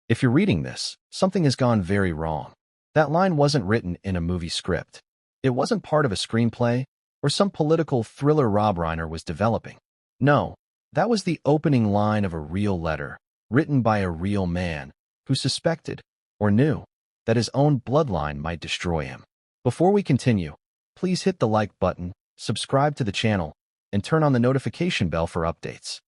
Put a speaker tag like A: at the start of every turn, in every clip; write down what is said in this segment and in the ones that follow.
A: If you're reading this, something has gone very wrong. That line wasn't written in a movie script. It wasn't part of a screenplay or some political thriller Rob Reiner was developing. No, that was the opening line of a real letter, written by a real man who suspected, or knew, that his own bloodline might destroy him. Before we continue, please hit the like button, subscribe to the channel, and turn on the notification bell for updates.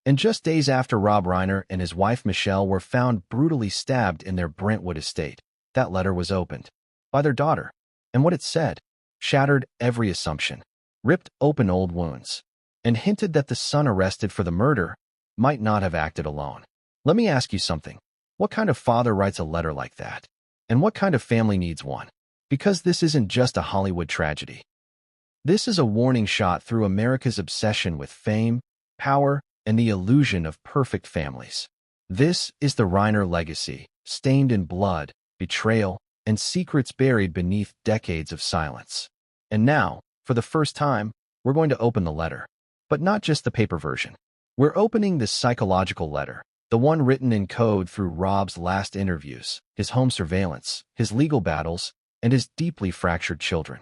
A: And just days after Rob Reiner and his wife Michelle were found brutally stabbed in their Brentwood estate, that letter was opened by their daughter, and what it said shattered every assumption, ripped open old wounds, and hinted that the son arrested for the murder might not have acted alone. Let me ask you something. What kind of father writes a letter like that? And what kind of family needs one? Because this isn't just a Hollywood tragedy. This is a warning shot through America's obsession with fame, power, and the illusion of perfect families. This is the Reiner legacy, stained in blood, betrayal, and secrets buried beneath decades of silence. And now, for the first time, we're going to open the letter. But not just the paper version. We're opening the psychological letter, the one written in code through Rob's last interviews, his home surveillance, his legal battles, and his deeply fractured children.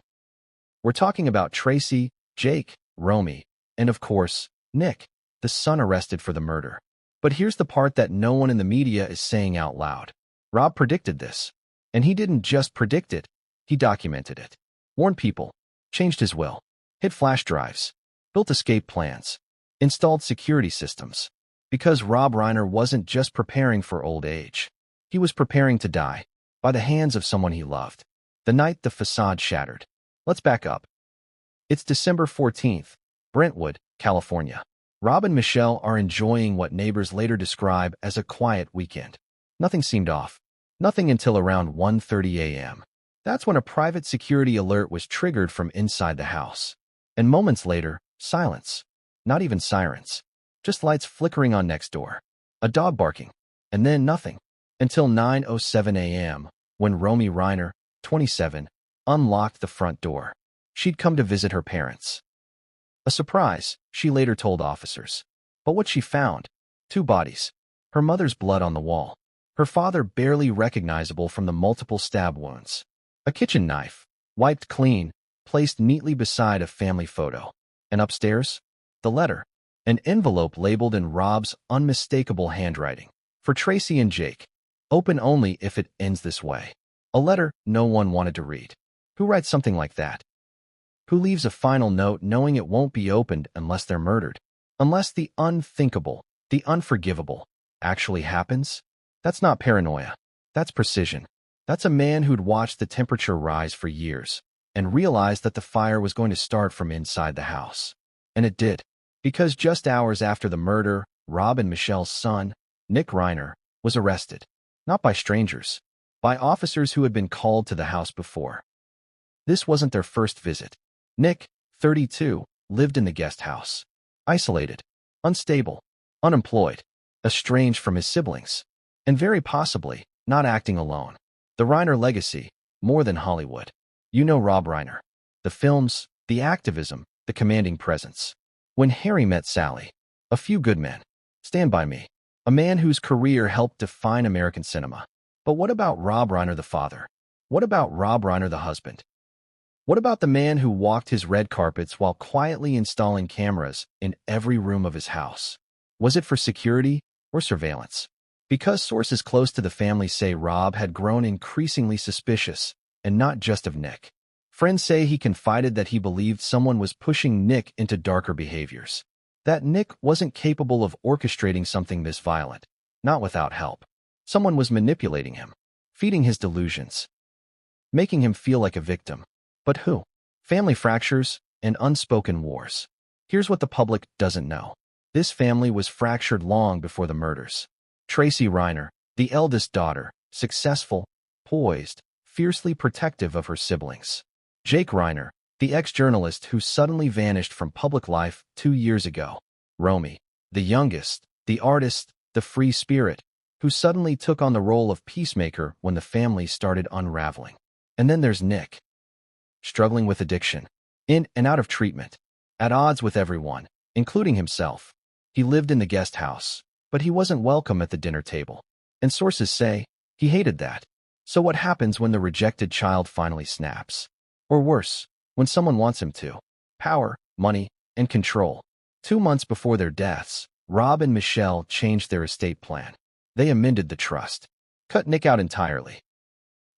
A: We're talking about Tracy, Jake, Romy, and of course, Nick, the son arrested for the murder. But here's the part that no one in the media is saying out loud. Rob predicted this. And he didn't just predict it, he documented it. Warned people, changed his will, hid flash drives, built escape plans, installed security systems. Because Rob Reiner wasn't just preparing for old age. He was preparing to die, by the hands of someone he loved. The night the facade shattered. Let's back up. It's December 14th, Brentwood, California. Rob and Michelle are enjoying what neighbors later describe as a quiet weekend. Nothing seemed off. Nothing until around 1:30 a.m. That's when a private security alert was triggered from inside the house. And moments later, silence. Not even sirens. Just lights flickering on next door. A dog barking. And then nothing. Until 9:07 a.m., when Romy Reiner, 27, unlocked the front door. She'd come to visit her parents. A surprise, she later told officers. But what she found? 2 bodies. Her mother's blood on the wall. Her father barely recognizable from the multiple stab wounds. A kitchen knife, wiped clean, placed neatly beside a family photo. And upstairs, the letter. An envelope labeled in Rob's unmistakable handwriting. For Tracy and Jake. Open only if it ends this way. A letter no one wanted to read. Who writes something like that? Who leaves a final note knowing it won't be opened unless they're murdered? Unless the unthinkable, the unforgivable, actually happens? That's not paranoia. That's precision. That's a man who'd watched the temperature rise for years and realized that the fire was going to start from inside the house. And it did. Because just hours after the murder, Rob and Michelle's son, Nick Reiner, was arrested. Not by strangers. By officers who had been called to the house before. This wasn't their first visit. Nick, 32, lived in the guest house. Isolated, unstable, unemployed, estranged from his siblings. And very possibly, not acting alone. The Reiner legacy, more than Hollywood. You know Rob Reiner. The films, the activism, the commanding presence. When Harry Met Sally. A Few Good Men. Stand By Me. A man whose career helped define American cinema. But what about Rob Reiner the father? What about Rob Reiner the husband? What about the man who walked his red carpets while quietly installing cameras in every room of his house? Was it for security or surveillance? Because sources close to the family say Rob had grown increasingly suspicious, and not just of Nick. Friends say he confided that he believed someone was pushing Nick into darker behaviors. That Nick wasn't capable of orchestrating something this violent, not without help. Someone was manipulating him, feeding his delusions, making him feel like a victim. But who? Family fractures and unspoken wars. Here's what the public doesn't know. This family was fractured long before the murders. Tracy Reiner, the eldest daughter, successful, poised, fiercely protective of her siblings. Jake Reiner, the ex-journalist who suddenly vanished from public life 2 years ago. Romy, the youngest, the artist, the free spirit, who suddenly took on the role of peacemaker when the family started unraveling. And then there's Nick. Struggling with addiction, in and out of treatment, at odds with everyone, including himself. He lived in the guest house, but he wasn't welcome at the dinner table. And sources say he hated that. So what happens when the rejected child finally snaps? Or worse, when someone wants him to? Power, money, and control. 2 months before their deaths, Rob and Michelle changed their estate plan. They amended the trust, cut Nick out entirely,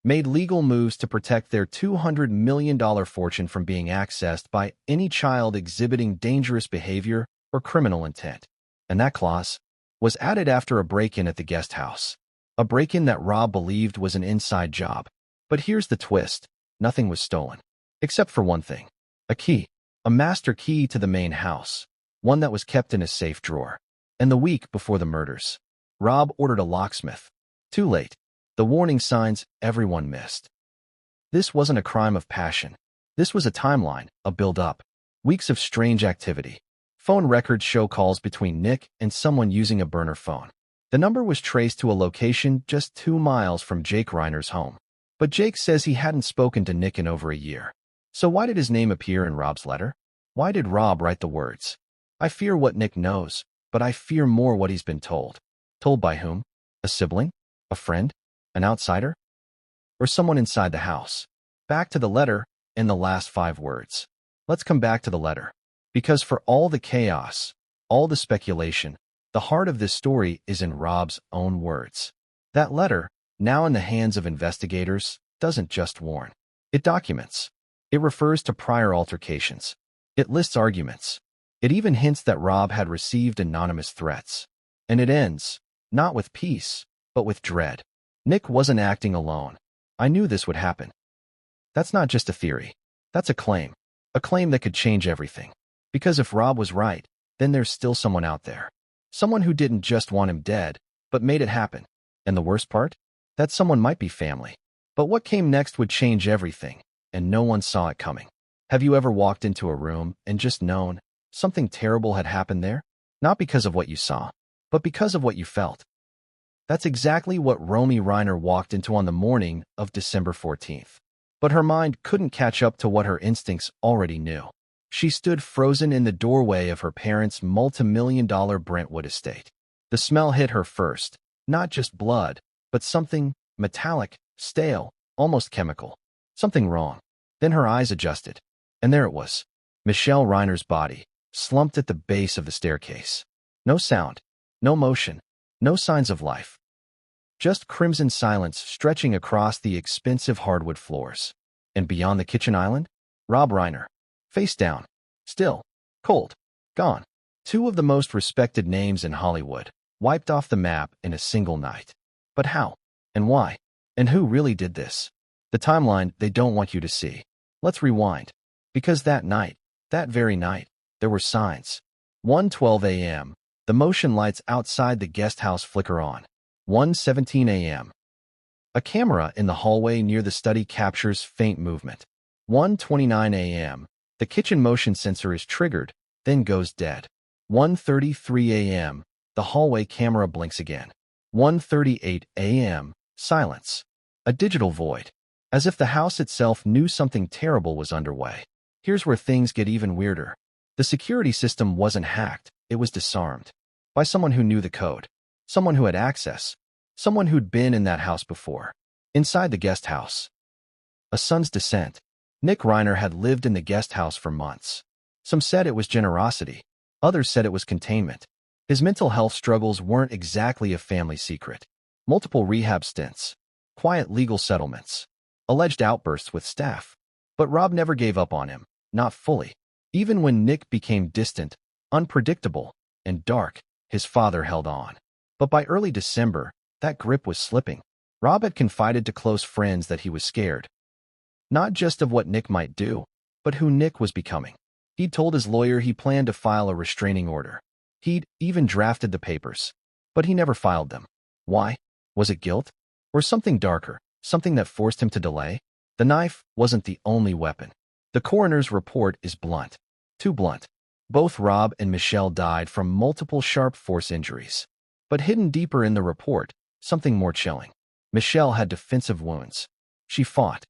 A: made legal moves to protect their $200 million fortune from being accessed by any child exhibiting dangerous behavior or criminal intent. And that clause was added after a break-in at the guest house. A break-in that Rob believed was an inside job. But here's the twist. Nothing was stolen. Except for one thing. A key. A master key to the main house. One that was kept in a safe drawer. And the week before the murders, Rob ordered a locksmith. Too late. The warning signs everyone missed. This wasn't a crime of passion. This was a timeline, a build-up. Weeks of strange activity. Phone records show calls between Nick and someone using a burner phone. The number was traced to a location just 2 miles from Jake Reiner's home. But Jake says he hadn't spoken to Nick in over a year. So why did his name appear in Rob's letter? Why did Rob write the words? I fear what Nick knows, but I fear more what he's been told. Told by whom? A sibling? A friend? An outsider? Or someone inside the house? Back to the letter and the last 5 words. Let's come back to the letter. Because for all the chaos, all the speculation, the heart of this story is in Rob's own words. That letter, now in the hands of investigators, doesn't just warn. It documents. It refers to prior altercations. It lists arguments. It even hints that Rob had received anonymous threats. And it ends, not with peace, but with dread. Nick wasn't acting alone. I knew this would happen. That's not just a theory. That's a claim. A claim that could change everything. Because if Rob was right, then there's still someone out there. Someone who didn't just want him dead, but made it happen. And the worst part? That someone might be family. But what came next would change everything, and no one saw it coming. Have you ever walked into a room and just known something terrible had happened there? Not because of what you saw, but because of what you felt. That's exactly what Romy Reiner walked into on the morning of December 14th. But her mind couldn't catch up to what her instincts already knew. She stood frozen in the doorway of her parents' multi-million-dollar Brentwood estate. The smell hit her first, not just blood, but something metallic, stale, almost chemical. Something wrong. Then her eyes adjusted. And there it was. Michelle Reiner's body, slumped at the base of the staircase. No sound, no motion, no signs of life. Just crimson silence stretching across the expensive hardwood floors. And beyond the kitchen island, Rob Reiner, face down, still, cold, gone. 2 of the most respected names in Hollywood, wiped off the map in a single night. But how? And why? And who really did this? The timeline they don't want you to see. Let's rewind. Because that night, that very night, there were signs. 1:12 a.m., the motion lights outside the guest house flicker on. 1:17 a.m. A camera in the hallway near the study captures faint movement. 1:29 a.m. The kitchen motion sensor is triggered, then goes dead. 1:33 a.m. The hallway camera blinks again. 1:38 a.m. Silence. A digital void. As if the house itself knew something terrible was underway. Here's where things get even weirder. The security system wasn't hacked, it was disarmed. By someone who knew the code. Someone who had access. Someone who'd been in that house before. Inside the guest house. A son's descent. Nick Reiner had lived in the guest house for months. Some said it was generosity. Others said it was containment. His mental health struggles weren't exactly a family secret. Multiple rehab stints. Quiet legal settlements. Alleged outbursts with staff. But Rob never gave up on him. Not fully. Even when Nick became distant, unpredictable, and dark, his father held on. But by early December, that grip was slipping. Rob had confided to close friends that he was scared. Not just of what Nick might do, but who Nick was becoming. He'd told his lawyer he planned to file a restraining order. He'd even drafted the papers. But he never filed them. Why? Was it guilt? Or something darker, something that forced him to delay? The knife wasn't the only weapon. The coroner's report is blunt. Too blunt. Both Rob and Michelle died from multiple sharp force injuries. But hidden deeper in the report, something more chilling. Michelle had defensive wounds. She fought.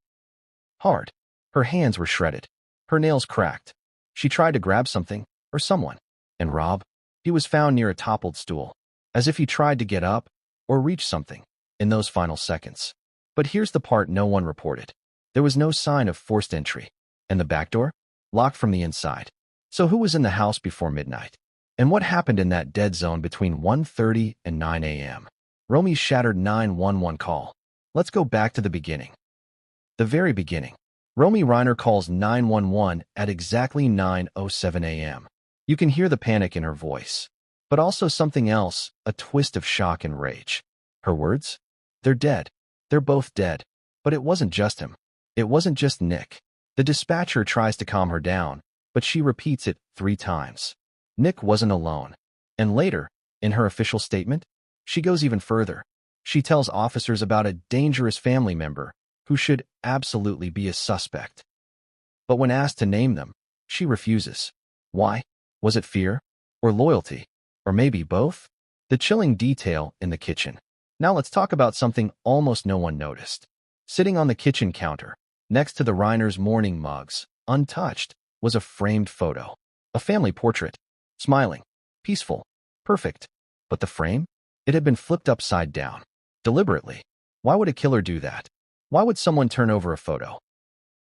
A: Hard. Her hands were shredded. Her nails cracked. She tried to grab something, or someone. And Rob? He was found near a toppled stool. As if he tried to get up, or reach something in those final seconds. But here's the part no one reported. There was no sign of forced entry, and the back door? Locked from the inside. So who was in the house before midnight? And what happened in that dead zone between 1:30 and 9 a.m.? Romy's shattered 911 call. Let's go back to the beginning. The very beginning. Romy Reiner calls 911 at exactly 9:07 a.m. You can hear the panic in her voice, but also something else, a twist of shock and rage. Her words? They're dead. They're both dead. But it wasn't just him. It wasn't just Nick. The dispatcher tries to calm her down, but she repeats it 3 times. Nick wasn't alone. And later, in her official statement, she goes even further. She tells officers about a dangerous family member who should absolutely be a suspect. But when asked to name them, she refuses. Why? Was it fear? Or loyalty? Or maybe both? The chilling detail in the kitchen. Now let's talk about something almost no one noticed. Sitting on the kitchen counter, next to the Reiners' morning mugs, untouched, was a framed photo. A family portrait. Smiling. Peaceful. Perfect. But the frame? It had been flipped upside down. Deliberately. Why would a killer do that? Why would someone turn over a photo?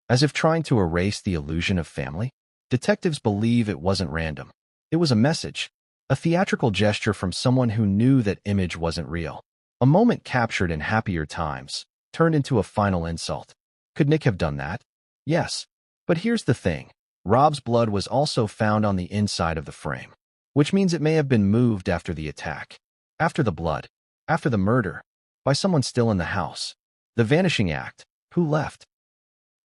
A: As if trying to erase the illusion of family? Detectives believe it wasn't random. It was a message. A theatrical gesture from someone who knew that image wasn't real. A moment captured in happier times, turned into a final insult. Could Nick have done that? Yes. But here's the thing. Rob's blood was also found on the inside of the frame, which means it may have been moved after the attack. After the blood. After the murder. By someone still in the house. The vanishing act. Who left?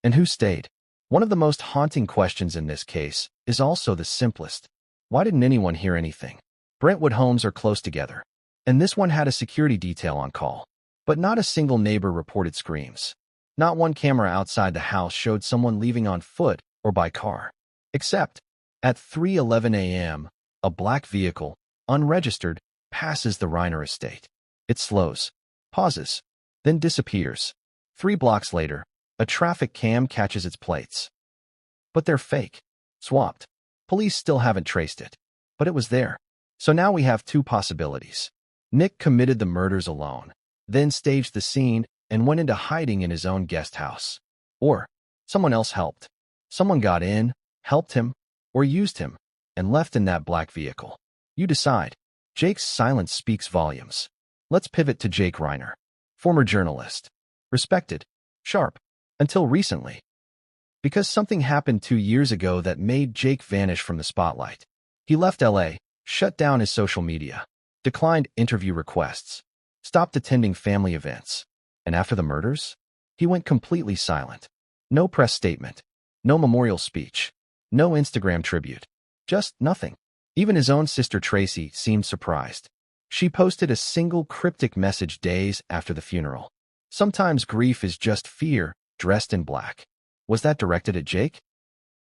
A: And who stayed? One of the most haunting questions in this case is also the simplest. Why didn't anyone hear anything? Brentwood homes are close together, and this one had a security detail on call. But not a single neighbor reported screams. Not one camera outside the house showed someone leaving on foot or by car. Except, at 3:11 a.m., a black vehicle, unregistered, passes the Reiner estate. It slows, pauses, then disappears. 3 blocks later, a traffic cam catches its plates. But they're fake. Swapped. Police still haven't traced it. But it was there. So now we have 2 possibilities. Nick committed the murders alone, then staged the scene and went into hiding in his own guest house. Or, someone else helped. Someone got in, helped him, or used him, and left in that black vehicle. You decide. Jake's silence speaks volumes. Let's pivot to Jake Reiner. Former journalist. Respected. Sharp. Until recently. Because something happened 2 years ago that made Jake vanish from the spotlight. He left LA, shut down his social media, declined interview requests, stopped attending family events. And after the murders, he went completely silent. No press statement. No memorial speech. No Instagram tribute. Just nothing. Even his own sister Tracy seemed surprised. She posted a single cryptic message days after the funeral. Sometimes grief is just fear dressed in black. Was that directed at Jake?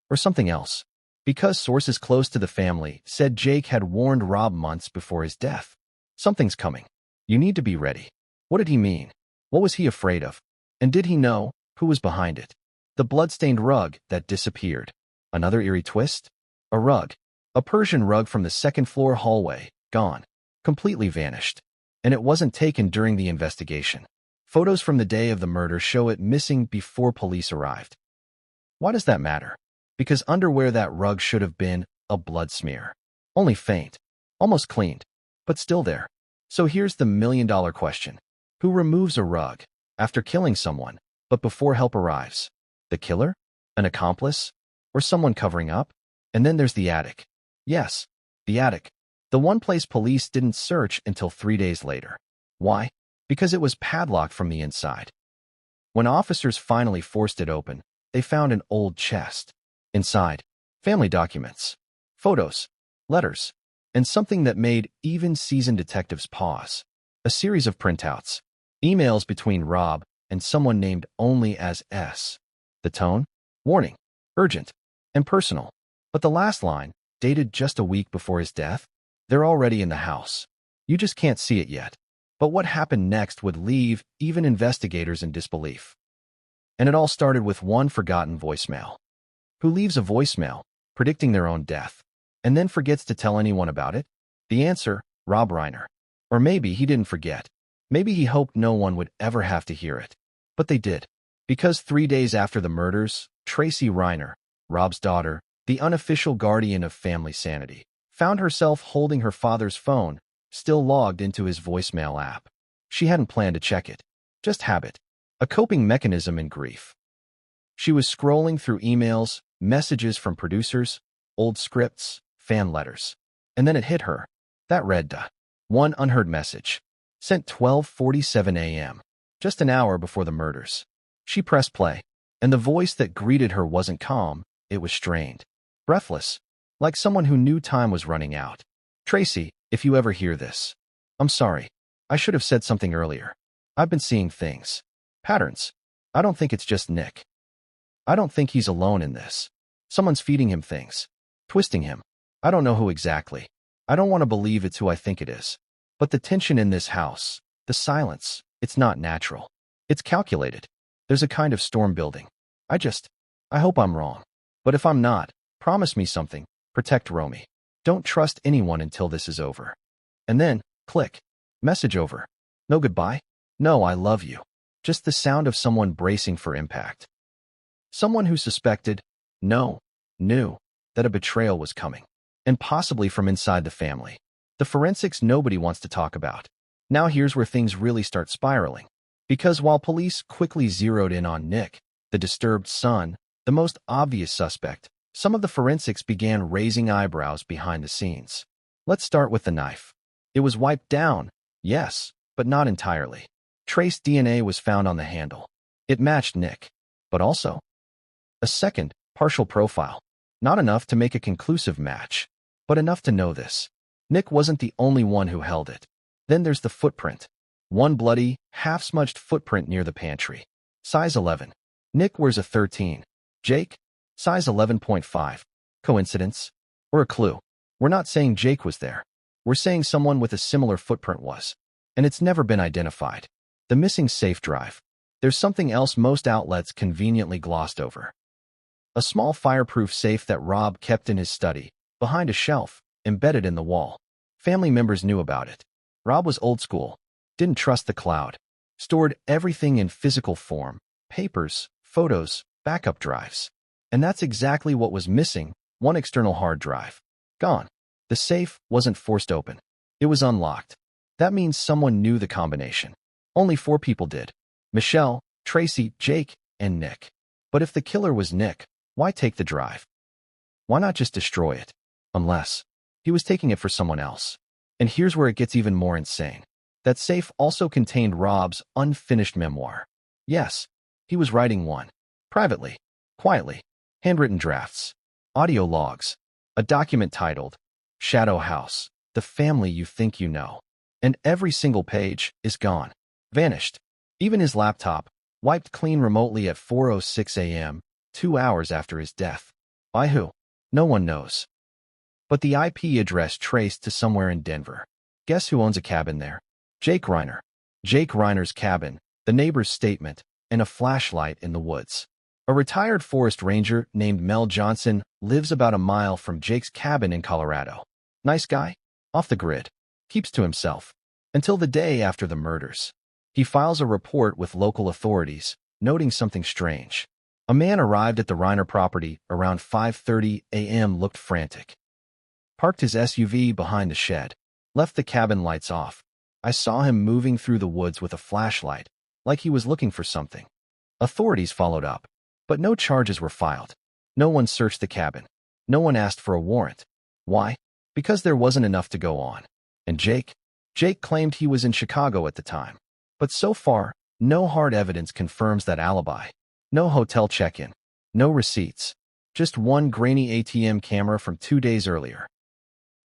A: Or something else? Because sources close to the family said Jake had warned Rob months before his death. Something's coming. You need to be ready. What did he mean? What was he afraid of? And did he know who was behind it? The blood-stained rug that disappeared. Another eerie twist? A rug. A Persian rug from the second-floor hallway. Gone. Completely vanished. And it wasn't taken during the investigation. Photos from the day of the murder show it missing before police arrived. Why does that matter? Because under where that rug should have been, a blood smear. Only faint. Almost cleaned. But still there. So here's the million-dollar question. Who removes a rug after killing someone, but before help arrives? The killer? An accomplice? Or someone covering up? And then there's the attic. Yes, the attic. The one place police didn't search until 3 days later. Why? Because it was padlocked from the inside. When officers finally forced it open, they found an old chest. Inside, family documents, photos, letters, and something that made even seasoned detectives pause. A series of printouts. Emails between Rob and someone named only as S. The tone? Warning. Urgent. And personal. But the last line, dated just a week before his death? They're already in the house. You just can't see it yet. But what happened next would leave even investigators in disbelief. And it all started with one forgotten voicemail. Who leaves a voicemail, predicting their own death, and then forgets to tell anyone about it? The answer, Rob Reiner. Or maybe he didn't forget. Maybe he hoped no one would ever have to hear it. But they did. Because 3 days after the murders, Tracy Reiner, Rob's daughter, the unofficial guardian of family sanity, found herself holding her father's phone, still logged into his voicemail app. She hadn't planned to check it. Just habit. A coping mechanism in grief. She was scrolling through emails, messages from producers, old scripts, fan letters. And then it hit her. That read, one unheard message. Sent 12:47 a.m. Just an hour before the murders. She pressed play, and the voice that greeted her wasn't calm, it was strained. Breathless, like someone who knew time was running out. Tracy, if you ever hear this, I'm sorry. I should have said something earlier. I've been seeing things. Patterns. I don't think it's just Nick. I don't think he's alone in this. Someone's feeding him things. Twisting him. I don't know who exactly. I don't want to believe it's who I think it is. But the tension in this house, the silence, it's not natural. It's calculated. There's a kind of storm building. I hope I'm wrong. But if I'm not, promise me something. Protect Romy. Don't trust anyone until this is over. And then, click. Message over. No goodbye. No, I love you. Just the sound of someone bracing for impact. Someone who suspected, knew, that a betrayal was coming. And possibly from inside the family. The forensics nobody wants to talk about. Now here's where things really start spiraling. Because while police quickly zeroed in on Nick, the disturbed son, the most obvious suspect, some of the forensics began raising eyebrows behind the scenes. Let's start with the knife. It was wiped down, yes, but not entirely. Trace DNA was found on the handle. It matched Nick, but also a second, partial profile. Not enough to make a conclusive match, but enough to know this. Nick wasn't the only one who held it. Then there's the footprint. One bloody, half-smudged footprint near the pantry. Size 11. Nick wears a 13. Jake? Size 11.5. Coincidence? Or a clue? We're not saying Jake was there. We're saying someone with a similar footprint was. And it's never been identified. The missing safe drive. There's something else most outlets conveniently glossed over. A small fireproof safe that Rob kept in his study, behind a shelf, embedded in the wall. Family members knew about it. Rob was old school, didn't trust the cloud, stored everything in physical form, papers, photos, backup drives. And that's exactly what was missing, one external hard drive. Gone. The safe wasn't forced open. It was unlocked. That means someone knew the combination. Only 4 people did. Michelle, Tracy, Jake, and Nick. But if the killer was Nick, why take the drive? Why not just destroy it? Unless he was taking it for someone else. And here's where it gets even more insane. That safe also contained Rob's unfinished memoir. Yes, he was writing one. Privately. Quietly. Handwritten drafts. Audio logs. A document titled, Shadow House, The Family You Think You Know. And every single page is gone. Vanished. Even his laptop, wiped clean remotely at 4:06 a.m., 2 hours after his death. By who? No one knows. But the IP address traced to somewhere in Denver. Guess who owns a cabin there? Jake Reiner. Jake Reiner's cabin, the neighbor's statement, and a flashlight in the woods. A retired forest ranger named Mel Johnson lives about a mile from Jake's cabin in Colorado. Nice guy? Off the grid. Keeps to himself. Until the day after the murders. He files a report with local authorities, noting something strange. A man arrived at the Reiner property around 5:30 a.m. looked frantic. Parked his SUV behind the shed. Left the cabin lights off. I saw him moving through the woods with a flashlight, like he was looking for something. Authorities followed up, but no charges were filed. No one searched the cabin. No one asked for a warrant. Why? Because there wasn't enough to go on. And Jake? Jake claimed he was in Chicago at the time. But so far, no hard evidence confirms that alibi. No hotel check-in. No receipts. Just one grainy ATM camera from 2 days earlier.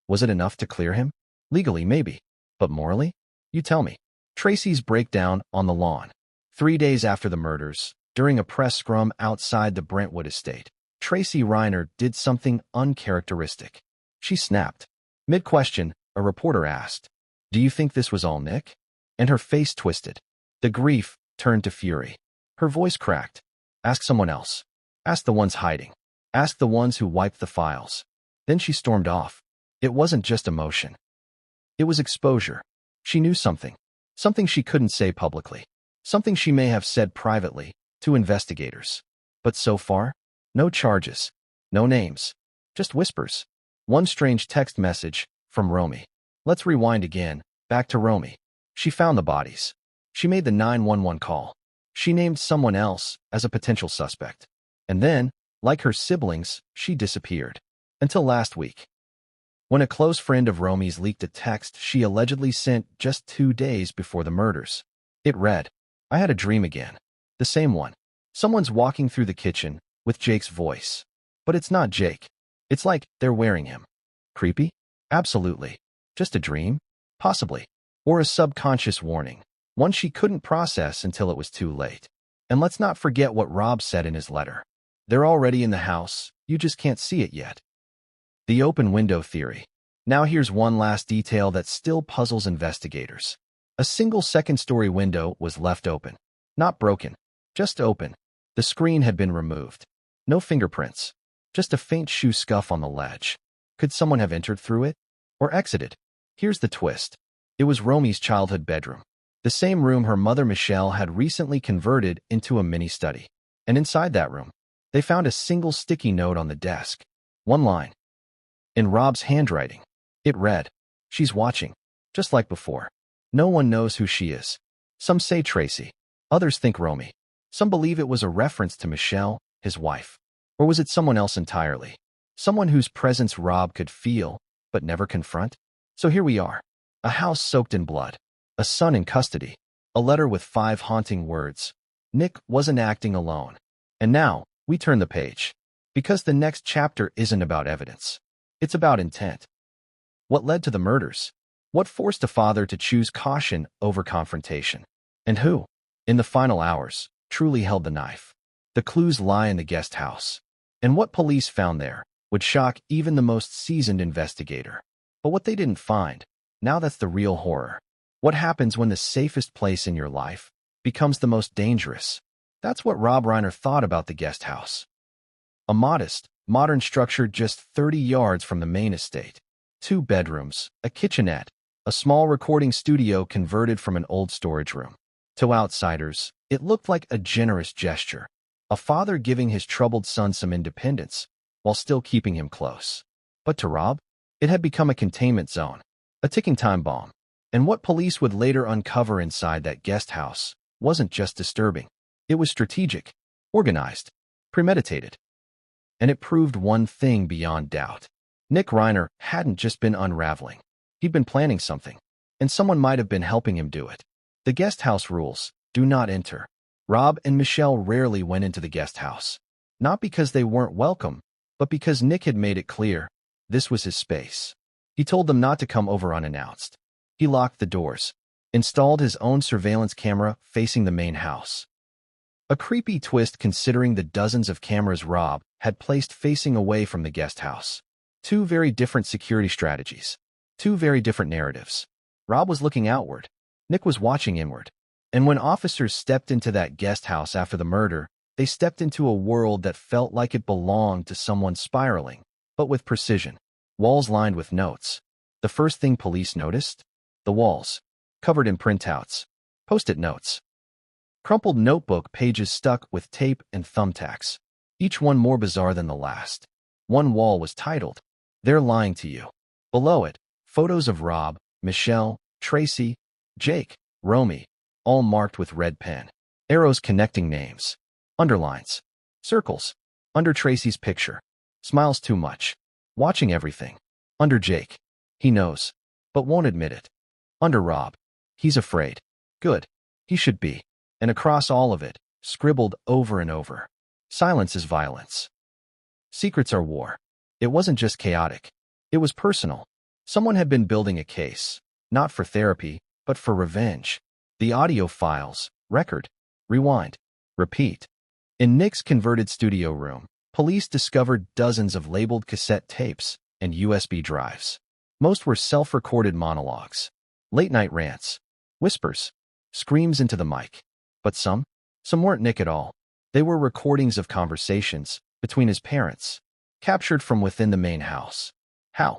A: Was it enough to clear him? Legally, maybe. But morally? You tell me. Tracy's breakdown on the lawn. 3 days after the murders, during a press scrum outside the Brentwood estate, Tracy Reiner did something uncharacteristic. She snapped. Mid-question, a reporter asked, "Do you think this was all Nick?" And her face twisted. The grief turned to fury. Her voice cracked. Ask someone else. Ask the ones hiding. Ask the ones who wiped the files. Then she stormed off. It wasn't just emotion. It was exposure. She knew something. Something she couldn't say publicly. Something she may have said privately to investigators. But so far, no charges, no names, just whispers. One strange text message from Romy. Let's rewind again, back to Romy. She found the bodies. She made the 911 call. She named someone else as a potential suspect. And then, like her siblings, she disappeared. Until last week, when a close friend of Romy's leaked a text she allegedly sent just 2 days before the murders. It read, "I had a dream again." The same one. Someone's walking through the kitchen with Jake's voice. But it's not Jake. It's like they're wearing him. Creepy? Absolutely. Just a dream? Possibly. Or a subconscious warning. One she couldn't process until it was too late. And let's not forget what Rob said in his letter. They're already in the house, you just can't see it yet. The open window theory. Now here's one last detail that still puzzles investigators. A single second-story window was left open. Not broken, just open. The screen had been removed. No fingerprints, just a faint shoe scuff on the ledge. Could someone have entered through it? Or exited? Here's the twist. It was Romy's childhood bedroom. The same room her mother Michelle had recently converted into a mini-study. And inside that room, they found a single sticky note on the desk. One line. In Rob's handwriting. It read, "She's watching, just like before. No one knows who she is. Some say Tracy. Others think Romy. Some believe it was a reference to Michelle, his wife. Or was it someone else entirely? Someone whose presence Rob could feel, but never confront? So here we are. A house soaked in blood. A son in custody. A letter with 5 haunting words. Nick wasn't acting alone. And now, we turn the page. Because the next chapter isn't about evidence. It's about intent. What led to the murders? What forced a father to choose caution over confrontation? And who, in the final hours, truly held the knife? The clues lie in the guest house. And what police found there would shock even the most seasoned investigator. But what they didn't find, now that's the real horror. What happens when the safest place in your life becomes the most dangerous? That's what Rob Reiner thought about the guest house. A modest, modern structure just 30 yards from the main estate. 2 bedrooms, a kitchenette, a small recording studio converted from an old storage room. To outsiders, it looked like a generous gesture. A father giving his troubled son some independence, while still keeping him close. But to Rob, it had become a containment zone, a ticking time bomb. And what police would later uncover inside that guest house wasn't just disturbing. It was strategic, organized, premeditated. And it proved one thing beyond doubt. Nick Reiner hadn't just been unraveling. He'd been planning something, and someone might have been helping him do it. The guest house rules: do not enter. Rob and Michelle rarely went into the guest house. Not because they weren't welcome, but because Nick had made it clear this was his space. He told them not to come over unannounced. He locked the doors, installed his own surveillance camera facing the main house. A creepy twist considering the dozens of cameras Rob had placed facing away from the guest house. 2 very different security strategies. 2 very different narratives. Rob was looking outward. Nick was watching inward. And when officers stepped into that guest house after the murder, they stepped into a world that felt like it belonged to someone spiraling, but with precision. Walls lined with notes. The first thing police noticed? The walls, covered in printouts, post-it notes. Crumpled notebook pages stuck with tape and thumbtacks, each one more bizarre than the last. One wall was titled, "They're Lying to You." Below it, photos of Rob, Michelle, Tracy, Jake, Romy, all marked with red pen. Arrows connecting names. Underlines. Circles. Under Tracy's picture. Smiles too much. Watching everything. Under Jake. He knows, but won't admit it. Under Rob. He's afraid. Good. He should be. And across all of it, scribbled over and over. Silence is violence. Secrets are war. It wasn't just chaotic. It was personal. Someone had been building a case, not for therapy, but for revenge. The audio files, record, rewind, repeat. In Nick's converted studio room, police discovered dozens of labeled cassette tapes and USB drives. Most were self-recorded monologues, late-night rants, whispers, screams into the mic. But some weren't Nick at all. They were recordings of conversations between his parents, captured from within the main house. How?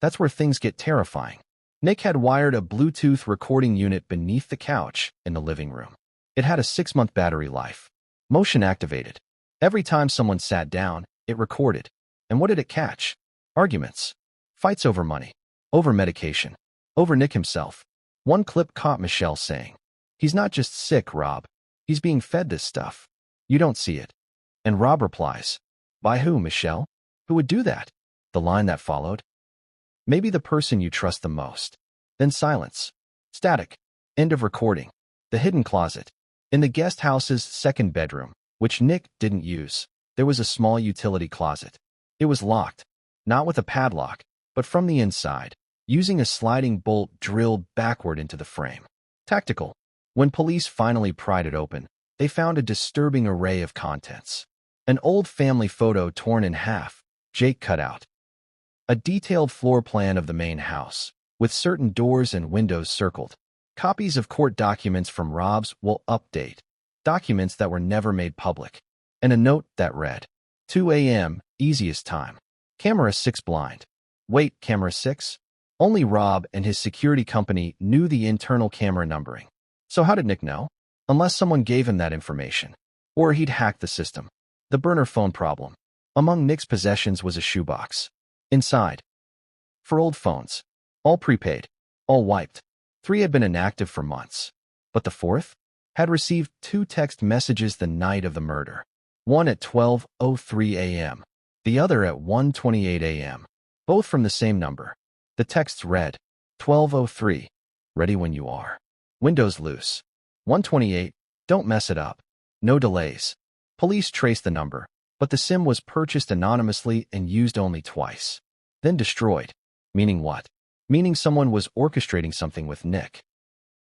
A: That's where things get terrifying. Nick had wired a Bluetooth recording unit beneath the couch in the living room. It had a 6-month battery life. Motion activated. Every time someone sat down, it recorded. And what did it catch? Arguments. Fights over money. Over medication. Over Nick himself. One clip caught Michelle saying, "He's not just sick, Rob. He's being fed this stuff. You don't see it." And Rob replies, "By who, Michelle? Who would do that?" The line that followed, "Maybe the person you trust the most." Then silence. Static. End of recording. The hidden closet. In the guest house's second bedroom, which Nick didn't use, there was a small utility closet. It was locked, not with a padlock, but from the inside, using a sliding bolt drilled backward into the frame. Tactical. When police finally pried it open, they found a disturbing array of contents. An old family photo torn in half, Jake cut out. A detailed floor plan of the main house, with certain doors and windows circled. Copies of court documents from Rob's will update, documents that were never made public. And a note that read, 2 a.m., easiest time. Camera 6 blind. Wait, camera 6? Only Rob and his security company knew the internal camera numbering. So how did Nick know? Unless someone gave him that information. Or he'd hacked the system. The burner phone problem. Among Nick's possessions was a shoebox. Inside. For old phones. All prepaid. All wiped. 3 had been inactive for months. But the 4th had received 2 text messages the night of the murder. One at 12:03 a.m. The other at 1:28 a.m. Both from the same number. The texts read, 12:03. Ready when you are. Windows loose. 1:28. Don't mess it up. No delays. Police traced the number, but the SIM was purchased anonymously and used only twice. Then destroyed. Meaning what? Meaning someone was orchestrating something with Nick.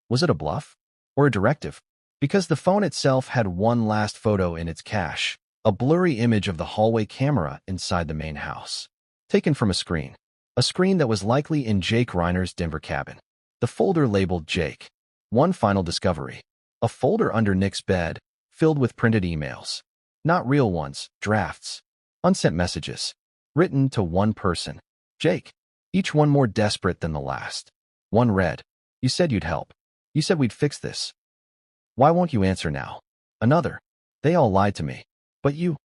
A: Was it a bluff? Or a directive? Because the phone itself had one last photo in its cache, a blurry image of the hallway camera inside the main house. Taken from a screen that was likely in Jake Reiner's Denver cabin. The folder labeled Jake. One final discovery. A folder under Nick's bed, filled with printed emails. Not real ones, drafts. Unsent messages. Written to one person, Jake. Each one more desperate than the last. One read, "You said you'd help. You said we'd fix this. Why won't you answer now?" Another, "They all lied to me. But you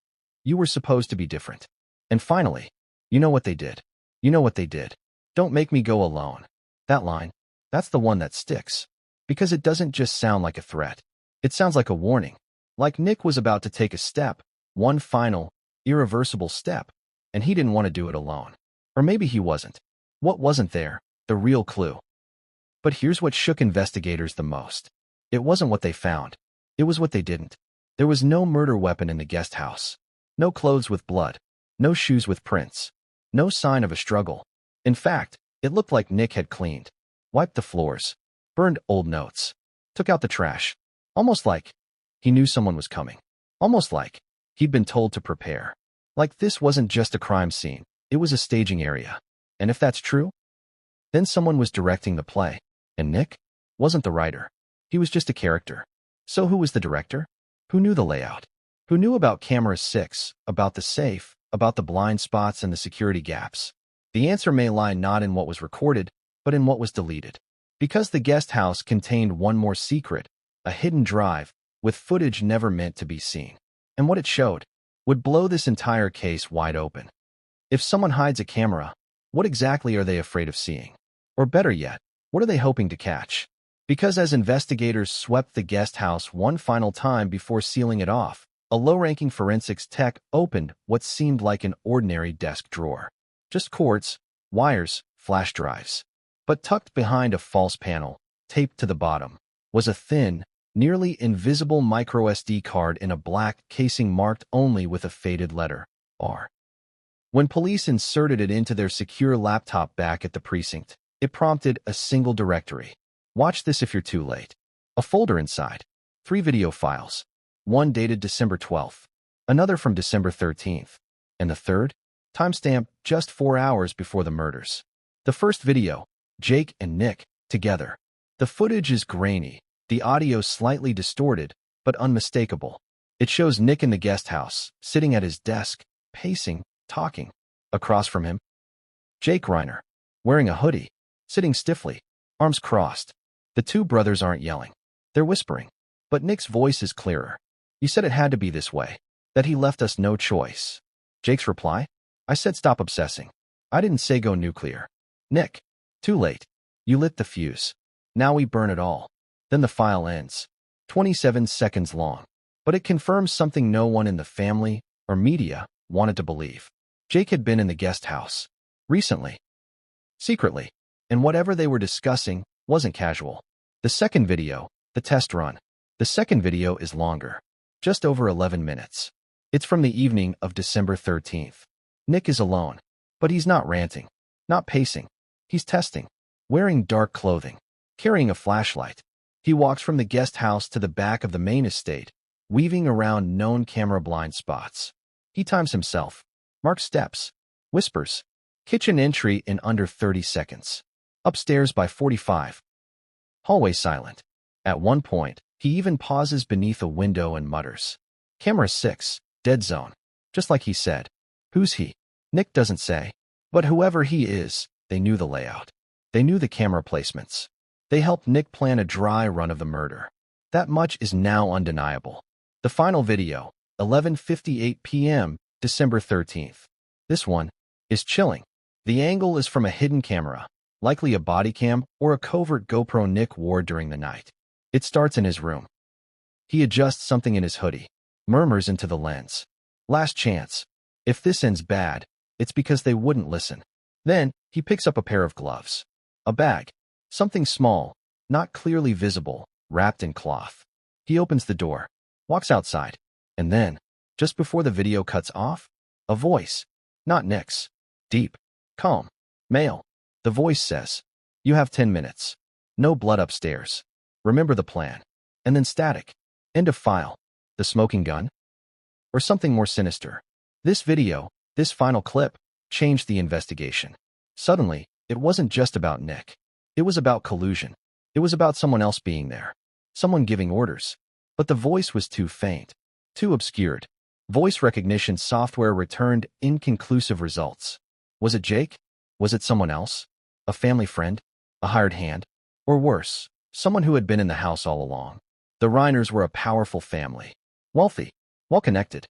A: were supposed to be different." And finally, "You know what they did. You know what they did. Don't make me go alone." That line, that's the one that sticks. Because it doesn't just sound like a threat. It sounds like a warning. Like Nick was about to take a step, one final, irreversible step, and he didn't want to do it alone. Or maybe he wasn't. What wasn't there? The real clue. But here's what shook investigators the most. It wasn't what they found. It was what they didn't. There was no murder weapon in the guest house. No clothes with blood. No shoes with prints. No sign of a struggle. In fact, it looked like Nick had cleaned, wiped the floors, burned old notes, took out the trash. Almost like he knew someone was coming. Almost like he'd been told to prepare. Like this wasn't just a crime scene. It was a staging area. And if that's true, then someone was directing the play. And Nick wasn't the writer. He was just a character. So who was the director? Who knew the layout? Who knew about camera 6, about the safe, about the blind spots and the security gaps? The answer may lie not in what was recorded, but in what was deleted. Because the guest house contained one more secret, a hidden drive, with footage never meant to be seen. And what it showed would blow this entire case wide open. If someone hides a camera, what exactly are they afraid of seeing? Or better yet, what are they hoping to catch? Because as investigators swept the guest house one final time before sealing it off, a low-ranking forensics tech opened what seemed like an ordinary desk drawer. Just cords, wires, flash drives. But tucked behind a false panel, taped to the bottom, was a thin, nearly invisible microSD card in a black casing marked only with a faded letter, R. When police inserted it into their secure laptop back at the precinct, it prompted a single directory. Watch this if you're too late. A folder inside. 3 video files. One dated December 12th. Another from December 13th. And the third? Timestamped just 4 hours before the murders. The first video, Jake and Nick, together. The footage is grainy, the audio slightly distorted, but unmistakable. It shows Nick in the guest house, sitting at his desk, pacing, talking. Across from him, Jake Reiner, wearing a hoodie, sitting stiffly, arms crossed. The two brothers aren't yelling. They're whispering. But Nick's voice is clearer. "You said it had to be this way, that he left us no choice." Jake's reply? "I said stop obsessing. I didn't say go nuclear." Nick. "Too late. You lit the fuse. Now we burn it all." Then the file ends. 27 seconds long. But it confirms something no one in the family or media wanted to believe. Jake had been in the guest house. Recently. Secretly. And whatever they were discussing wasn't casual. The second video, the test run. The second video is longer. Just over 11 minutes. It's from the evening of December 13th. Nick is alone. But he's not ranting. Not pacing. He's testing. Wearing dark clothing. Carrying a flashlight. He walks from the guest house to the back of the main estate, weaving around known camera blind spots. He times himself. Marks steps. Whispers. Kitchen entry in under 30 seconds. Upstairs by 45. Hallway silent. At one point, he even pauses beneath a window and mutters. Camera 6, dead zone. Just like he said. Who's he? Nick doesn't say. But whoever he is, they knew the layout. They knew the camera placements. They helped Nick plan a dry run of the murder. That much is now undeniable. The final video, 11:58 p.m., December 13th. This one is chilling. The angle is from a hidden camera, likely a body cam or a covert GoPro Nick wore during the night. It starts in his room. He adjusts something in his hoodie, murmurs into the lens. Last chance. If this ends bad, it's because they wouldn't listen. Then, he picks up a pair of gloves. A bag. Something small, not clearly visible, wrapped in cloth. He opens the door, walks outside, and then, just before the video cuts off, a voice. Not Nick's. Deep. Calm. Male. The voice says, "You have 10 minutes. No blood upstairs. Remember the plan." And then static. End of file. The smoking gun? Or something more sinister. This video, this final clip, changed the investigation. Suddenly, it wasn't just about Nick. It was about collusion. It was about someone else being there. Someone giving orders. But the voice was too faint. Too obscured. Voice recognition software returned inconclusive results. Was it Jake? Was it someone else? A family friend? A hired hand? Or worse, someone who had been in the house all along? The Reiners were a powerful family. Wealthy. Well-connected.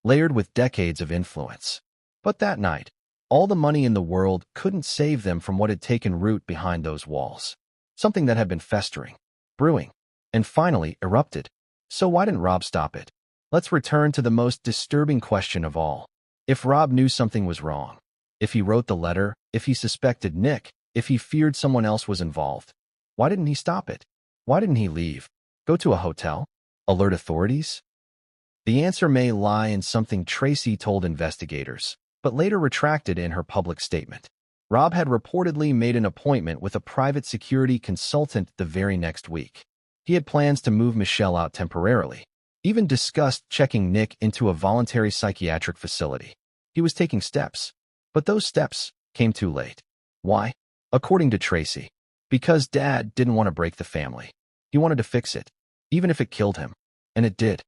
A: Layered with decades of influence. But that night, all the money in the world couldn't save them from what had taken root behind those walls. Something that had been festering, brewing, and finally erupted. So why didn't Rob stop it? Let's return to the most disturbing question of all. If Rob knew something was wrong, if he wrote the letter, if he suspected Nick, if he feared someone else was involved, why didn't he stop it? Why didn't he leave? Go to a hotel? Alert authorities? The answer may lie in something Tracy told investigators, but later retracted in her public statement. Rob had reportedly made an appointment with a private security consultant the very next week. He had plans to move Michelle out temporarily, even discussed checking Nick into a voluntary psychiatric facility. He was taking steps, but those steps came too late. Why? According to Tracy, because Dad didn't want to break the family. He wanted to fix it, even if it killed him. And it did.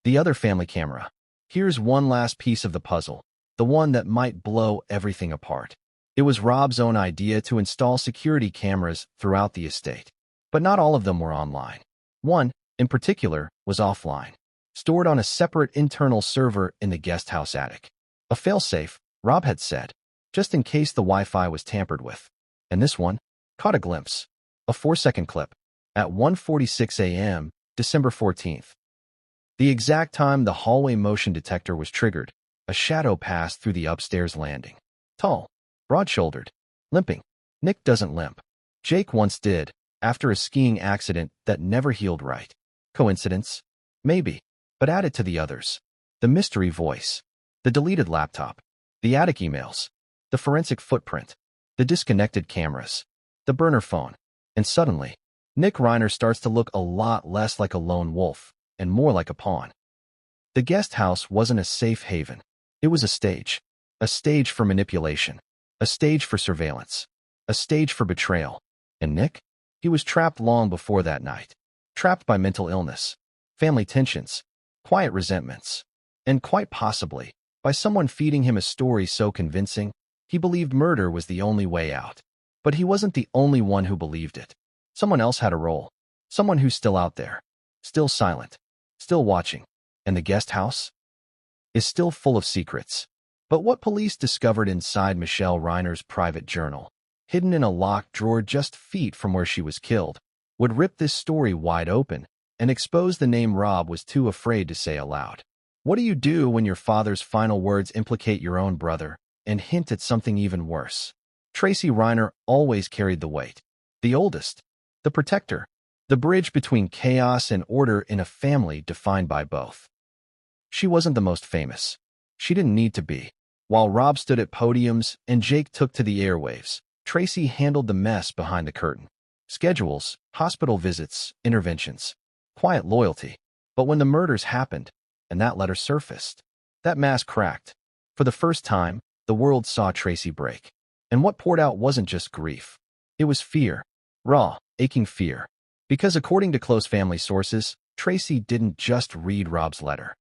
A: The other family camera. Here's one last piece of the puzzle, the one that might blow everything apart. It was Rob's own idea to install security cameras throughout the estate. But not all of them were online. One, in particular, was offline, stored on a separate internal server in the guest house attic. A failsafe, Rob had said, just in case the Wi-Fi was tampered with. And this one caught a glimpse. A 4-second clip. At 1:46 a.m., December 14th. The exact time the hallway motion detector was triggered, a shadow passed through the upstairs landing. Tall, broad-shouldered, limping. Nick doesn't limp. Jake once did, after a skiing accident that never healed right. Coincidence? Maybe. But add it to the others. The mystery voice. The deleted laptop. The attic emails. The forensic footprint. The disconnected cameras. The burner phone. And suddenly, Nick Reiner starts to look a lot less like a lone wolf and more like a pawn. The guest house wasn't a safe haven. It was a stage. A stage for manipulation. A stage for surveillance. A stage for betrayal. And Nick? He was trapped long before that night. Trapped by mental illness, family tensions, quiet resentments, and quite possibly by someone feeding him a story so convincing, he believed murder was the only way out. But he wasn't the only one who believed it. Someone else had a role. Someone who's still out there. Still silent. Still watching. And the guest house is still full of secrets. But what police discovered inside Michelle Reiner's private journal, hidden in a locked drawer just feet from where she was killed, would rip this story wide open and expose the name Rob was too afraid to say aloud. What do you do when your father's final words implicate your own brother and hint at something even worse? Tracy Reiner always carried the weight. The oldest. The protector. The bridge between chaos and order in a family defined by both. She wasn't the most famous. She didn't need to be. While Rob stood at podiums and Jake took to the airwaves, Tracy handled the mess behind the curtain. Schedules, hospital visits, interventions. Quiet loyalty. But when the murders happened, and that letter surfaced, that mask cracked. For the first time, the world saw Tracy break. And what poured out wasn't just grief. It was fear. Raw, aching fear. Because according to close family sources, Tracy didn't just read Rob's letter.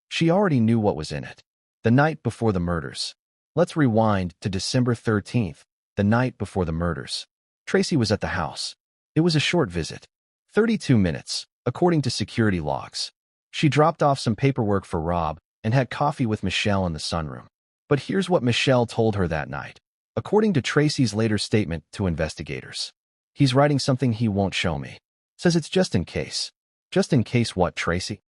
A: She already knew what was in it. The night before the murders. Let's rewind to December 13th, the night before the murders. Tracy was at the house. It was a short visit. 32 minutes, according to security logs. She dropped off some paperwork for Rob and had coffee with Michelle in the sunroom. But here's what Michelle told her that night, according to Tracy's later statement to investigators. He's writing something he won't show me. Says it's just in case. Just in case what, Tracy?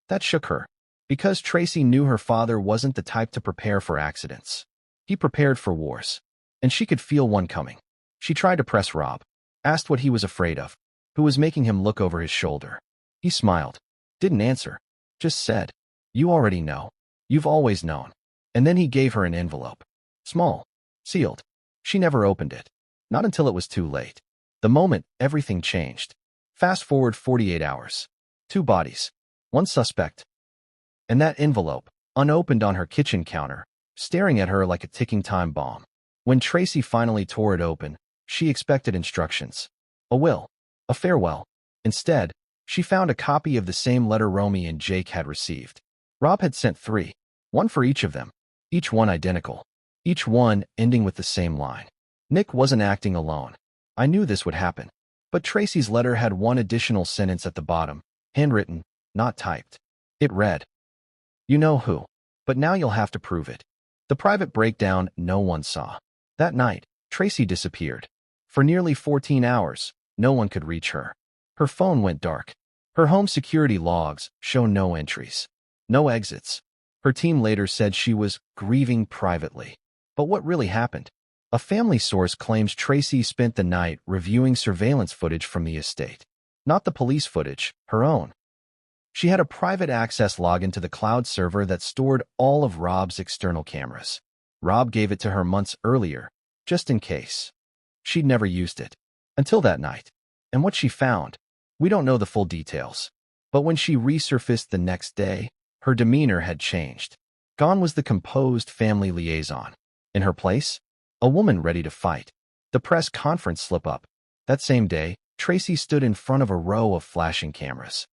A: That shook her. Because Tracy knew her father wasn't the type to prepare for accidents. He prepared for wars. And she could feel one coming. She tried to press Rob. Asked what he was afraid of. Who was making him look over his shoulder. He smiled. Didn't answer. Just said, "You already know. You've always known." And then he gave her an envelope. Small. Sealed. She never opened it. Not until it was too late. The moment everything changed. Fast forward 48 hours. 2 bodies. 1 suspect. And that envelope, unopened on her kitchen counter, staring at her like a ticking time bomb. When Tracy finally tore it open, she expected instructions. A will. A farewell. Instead, she found a copy of the same letter Romy and Jake had received. Rob had sent 3. 1 for each of them. Each one identical. Each one ending with the same line. Nick wasn't acting alone. I knew this would happen. But Tracy's letter had 1 additional sentence at the bottom, handwritten, not typed. It read, "You know who. But now you'll have to prove it." The private breakdown no one saw. That night, Tracy disappeared. For nearly 14 hours, no one could reach her. Her phone went dark. Her home security logs show no entries. No exits. Her team later said she was grieving privately. But what really happened? A family source claims Tracy spent the night reviewing surveillance footage from the estate. Not the police footage, her own. She had a private access login to the cloud server that stored all of Rob's external cameras. Rob gave it to her months earlier, just in case. She'd never used it. Until that night. And what she found, we don't know the full details. But when she resurfaced the next day, her demeanor had changed. Gone was the composed family liaison. In her place, a woman ready to fight. The press conference slip-up. That same day, Tracy stood in front of a row of flashing cameras.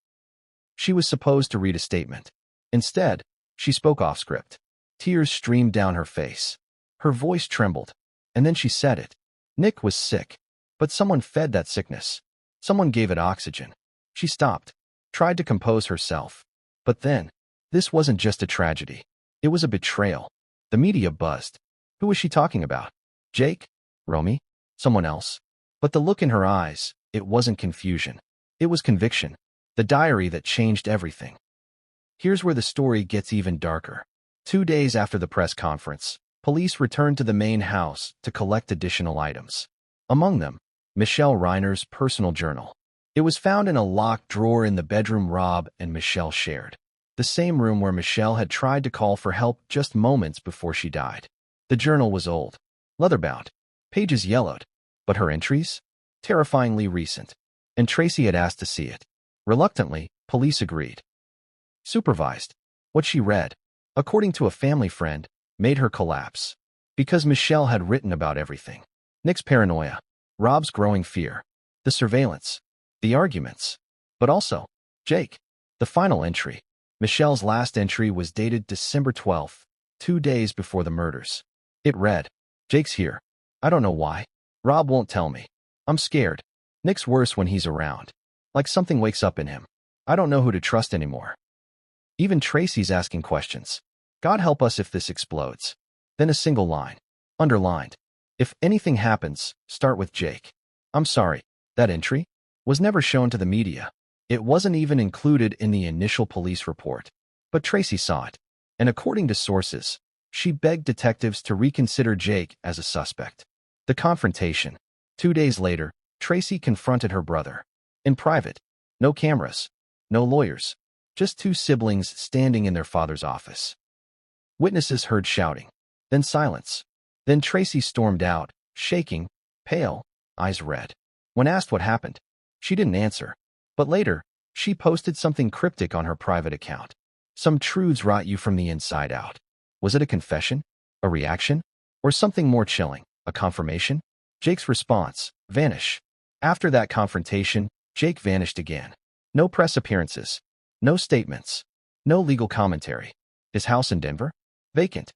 A: She was supposed to read a statement. Instead, she spoke off script. Tears streamed down her face. Her voice trembled. And then she said it. Nick was sick. But someone fed that sickness. Someone gave it oxygen. She stopped. Tried to compose herself. But then, this wasn't just a tragedy. It was a betrayal. The media buzzed. Who was she talking about? Jake? Romy? Someone else? But the look in her eyes, it wasn't confusion. It was conviction. The diary that changed everything. Here's where the story gets even darker. 2 days after the press conference, police returned to the main house to collect additional items. Among them, Michelle Reiner's personal journal. It was found in a locked drawer in the bedroom Rob and Michelle shared. The same room where Michelle had tried to call for help just moments before she died. The journal was old, leather-bound, pages yellowed, but her entries? Terrifyingly recent. And Tracy had asked to see it. Reluctantly, police agreed. Supervised. What she read, according to a family friend, made her collapse. Because Michelle had written about everything. Nick's paranoia, Rob's growing fear, the surveillance, the arguments, but also, Jake. The final entry. Michelle's last entry was dated December 12th, 2 days before the murders. It read, "Jake's here. I don't know why. Rob won't tell me. I'm scared. Nick's worse when he's around. Like something wakes up in him. I don't know who to trust anymore. Even Tracy's asking questions. God help us if this explodes. Then a single line. Underlined. If anything happens, start with Jake. I'm sorry. That entry was never shown to the media. It wasn't even included in the initial police report. But Tracy saw it. And according to sources, she begged detectives to reconsider Jake as a suspect. The confrontation. 2 days later, Tracy confronted her brother. In private. No cameras. No lawyers. Just two siblings standing in their father's office. Witnesses heard shouting. Then silence. Then Tracy stormed out, shaking, pale, eyes red. When asked what happened, she didn't answer. But later, she posted something cryptic on her private account. Some truths rot you from the inside out. Was it a confession? A reaction? Or something more chilling? A confirmation? Jake's response: vanish. After that confrontation, Jake vanished again. No press appearances. No statements. No legal commentary. His house in Denver? Vacant.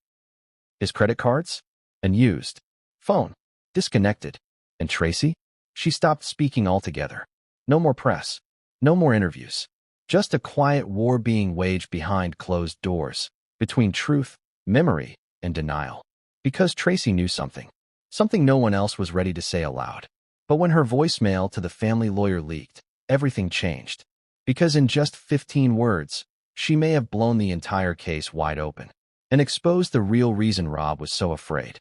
A: His credit cards? Unused. Phone? Disconnected. And Tracy? She stopped speaking altogether. No more press. No more interviews. Just a quiet war being waged behind closed doors, between truth, memory, and denial. Because Tracy knew something. Something no one else was ready to say aloud. But when her voicemail to the family lawyer leaked, everything changed. Because in just 15 words, she may have blown the entire case wide open and exposed the real reason Rob was so afraid.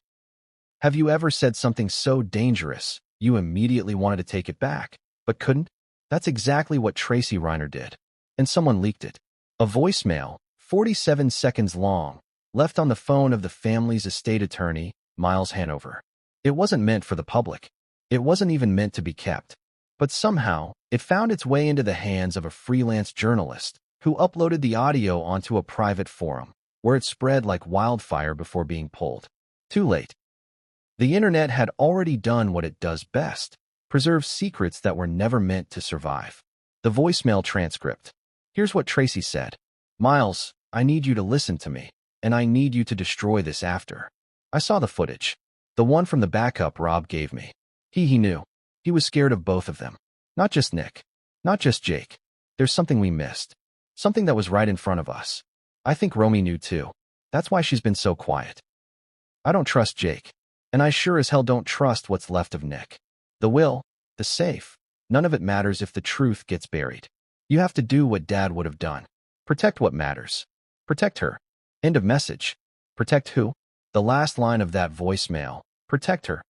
A: Have you ever said something so dangerous you immediately wanted to take it back, but couldn't? That's exactly what Tracy Reiner did. And someone leaked it. A voicemail, 47 seconds long, left on the phone of the family's estate attorney, Miles Hanover. It wasn't meant for the public. It wasn't even meant to be kept. But somehow, it found its way into the hands of a freelance journalist who uploaded the audio onto a private forum, where it spread like wildfire before being pulled. Too late. The internet had already done what it does best: preserve secrets that were never meant to survive. The voicemail transcript. Here's what Tracy said. Miles, I need you to listen to me, and I need you to destroy this after. I saw the footage. The one from the backup Rob gave me. He knew. He was scared of both of them. Not just Nick. Not just Jake. There's something we missed. Something that was right in front of us. I think Romy knew too. That's why she's been so quiet. I don't trust Jake. And I sure as hell don't trust what's left of Nick. The will, the safe, none of it matters if the truth gets buried. You have to do what Dad would have done. Protect what matters. Protect her. End of message. Protect who? The last line of that voicemail, protect her,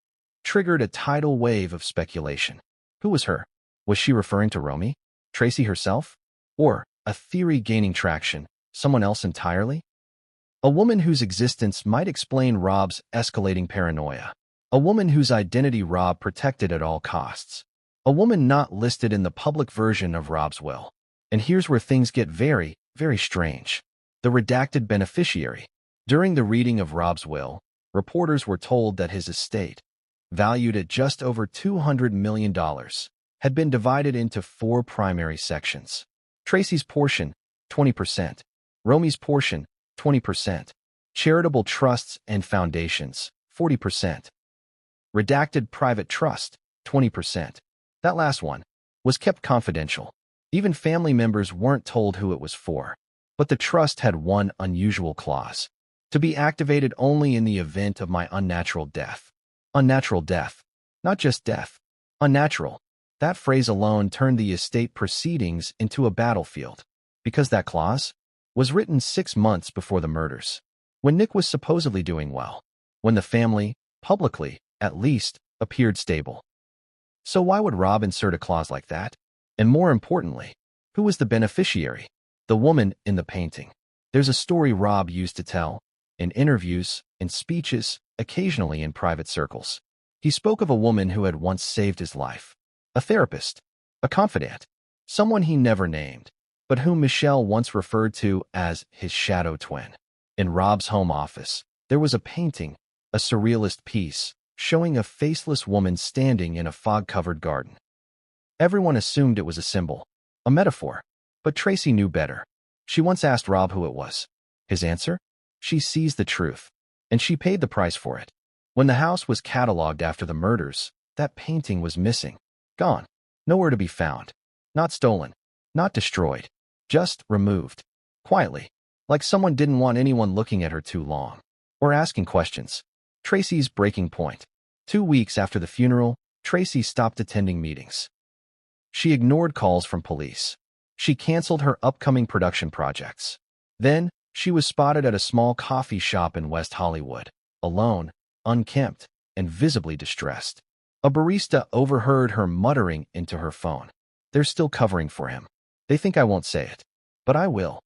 A: triggered a tidal wave of speculation. Who was her? Was she referring to Romy? Tracy herself? Or, a theory gaining traction, someone else entirely? A woman whose existence might explain Rob's escalating paranoia. A woman whose identity Rob protected at all costs. A woman not listed in the public version of Rob's will. And here's where things get very, very strange. The redacted beneficiary. During the reading of Rob's will, reporters were told that his estate, valued at just over $200 million, had been divided into 4 primary sections. Tracy's portion, 20%. Romy's portion, 20%. Charitable trusts and foundations, 40%. Redacted private trust, 20%. That last one was kept confidential. Even family members weren't told who it was for. But the trust had one unusual clause: to be activated only in the event of my unnatural death. Unnatural death. Not just death. Unnatural. That phrase alone turned the estate proceedings into a battlefield. Because that clause was written 6 months before the murders, when Nick was supposedly doing well, when the family, publicly, at least, appeared stable. So why would Rob insert a clause like that? And more importantly, who was the beneficiary? The woman in the painting. There's a story Rob used to tell, in interviews, in speeches, occasionally in private circles. He spoke of a woman who had once saved his life. A therapist. A confidant. Someone he never named, but whom Michelle once referred to as his shadow twin. In Rob's home office, there was a painting, a surrealist piece, showing a faceless woman standing in a fog-covered garden. Everyone assumed it was a symbol, a metaphor, but Tracy knew better. She once asked Rob who it was. His answer? She sees the truth, and she paid the price for it. When the house was cataloged after the murders, That painting was missing. Gone. Nowhere to be found. Not stolen. Not destroyed. Just removed. Quietly. Like someone didn't want anyone looking at her too long. Or asking questions. Tracy's breaking point. 2 weeks after the funeral, Tracy stopped attending meetings. She ignored calls from police. She canceled her upcoming production projects. Then, she was spotted at a small coffee shop in West Hollywood, alone, unkempt, and visibly distressed. A barista overheard her muttering into her phone. "They're still covering for him. They think I won't say it. But I will."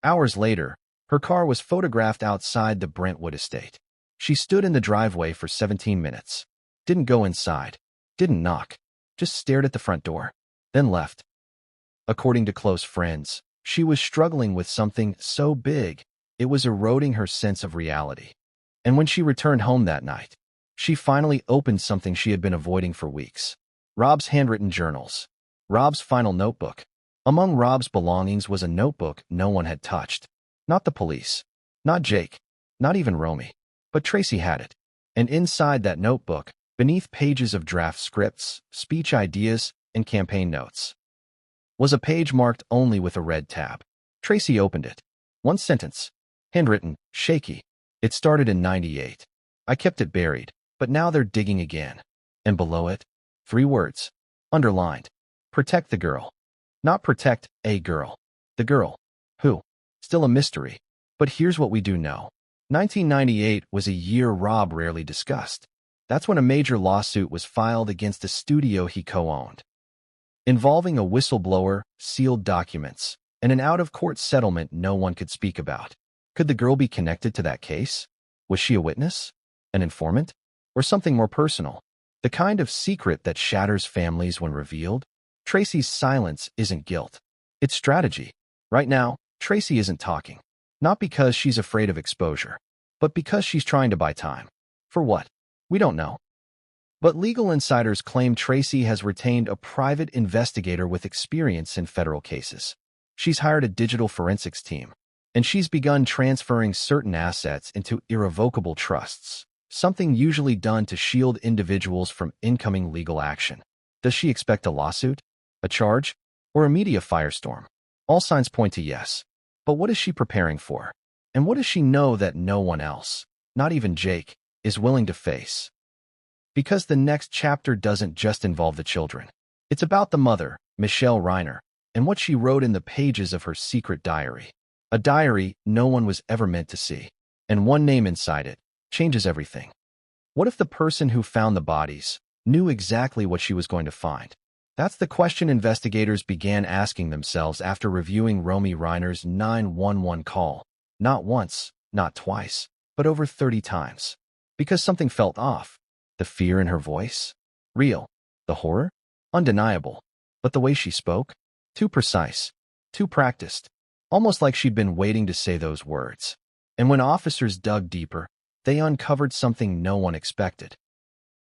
A: Hours later, her car was photographed outside the Brentwood estate. She stood in the driveway for 17 minutes. Didn't go inside. Didn't knock. Just stared at the front door. Then left. According to close friends, she was struggling with something so big, it was eroding her sense of reality. And when she returned home that night, she finally opened something she had been avoiding for weeks. Rob's handwritten journals. Rob's final notebook. Among Rob's belongings was a notebook no one had touched. Not the police. Not Jake. Not even Romy. But Tracy had it. And inside that notebook, beneath pages of draft scripts, speech ideas, and campaign notes, was a page marked only with a red tab. Tracy opened it. One sentence. Handwritten, shaky. It started in '98. "I kept it buried, but now they're digging again." And below it, 3 words. Underlined. "Protect the girl." Not protect a girl. The girl. Who? Still a mystery. But here's what we do know. 1998 was a year Rob rarely discussed. That's when a major lawsuit was filed against a studio he co-owned, involving a whistleblower, sealed documents, and an out-of-court settlement no one could speak about. Could the girl be connected to that case? Was she a witness? An informant? Or something more personal? The kind of secret that shatters families when revealed? Tracy's silence isn't guilt. It's strategy. Right now, Tracy isn't talking. Not because she's afraid of exposure, but because she's trying to buy time. For what? We don't know. But legal insiders claim Tracy has retained a private investigator with experience in federal cases. She's hired a digital forensics team, and she's begun transferring certain assets into irrevocable trusts, something usually done to shield individuals from incoming legal action. Does she expect a lawsuit, a charge, or a media firestorm? All signs point to yes. But what is she preparing for? And what does she know that no one else, not even Jake, is willing to face? Because the next chapter doesn't just involve the children. It's about the mother, Michelle Reiner, and what she wrote in the pages of her secret diary. A diary no one was ever meant to see. And one name inside it changes everything. What if the person who found the bodies knew exactly what she was going to find? That's the question investigators began asking themselves after reviewing Romy Reiner's 911 call. Not once, not twice, but over 30 times. Because something felt off. The fear in her voice? Real. The horror? Undeniable. But the way she spoke? Too precise. Too practiced. Almost like she'd been waiting to say those words. And when officers dug deeper, they uncovered something no one expected.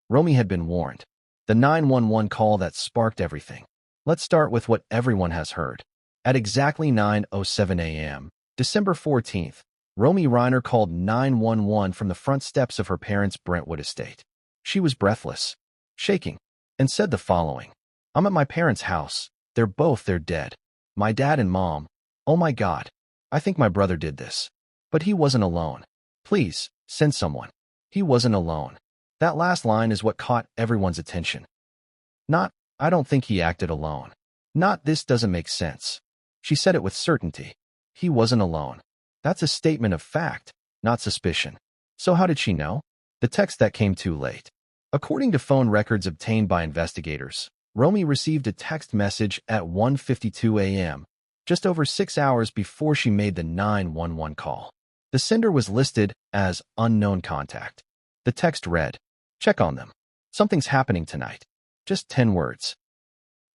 A: Romy had been warned. The 911 call that sparked everything. Let's start with what everyone has heard. At exactly 9:07 a.m., December 14th, Romy Reiner called 911 from the front steps of her parents' Brentwood estate. She was breathless, shaking, and said the following. "I'm at my parents' house. They're dead. My dad and mom. Oh my God. I think my brother did this. But he wasn't alone. Please, send someone." He wasn't alone. That last line is what caught everyone's attention. Not, "I don't think he acted alone." Not, "This doesn't make sense." She said it with certainty. He wasn't alone. That's a statement of fact, not suspicion. So how did she know? The text that came too late. According to phone records obtained by investigators, Romy received a text message at 1:52 a.m., just over 6 hours before she made the 911 call. The sender was listed as unknown contact. The text read, "Check on them. Something's happening tonight." Just 10 words.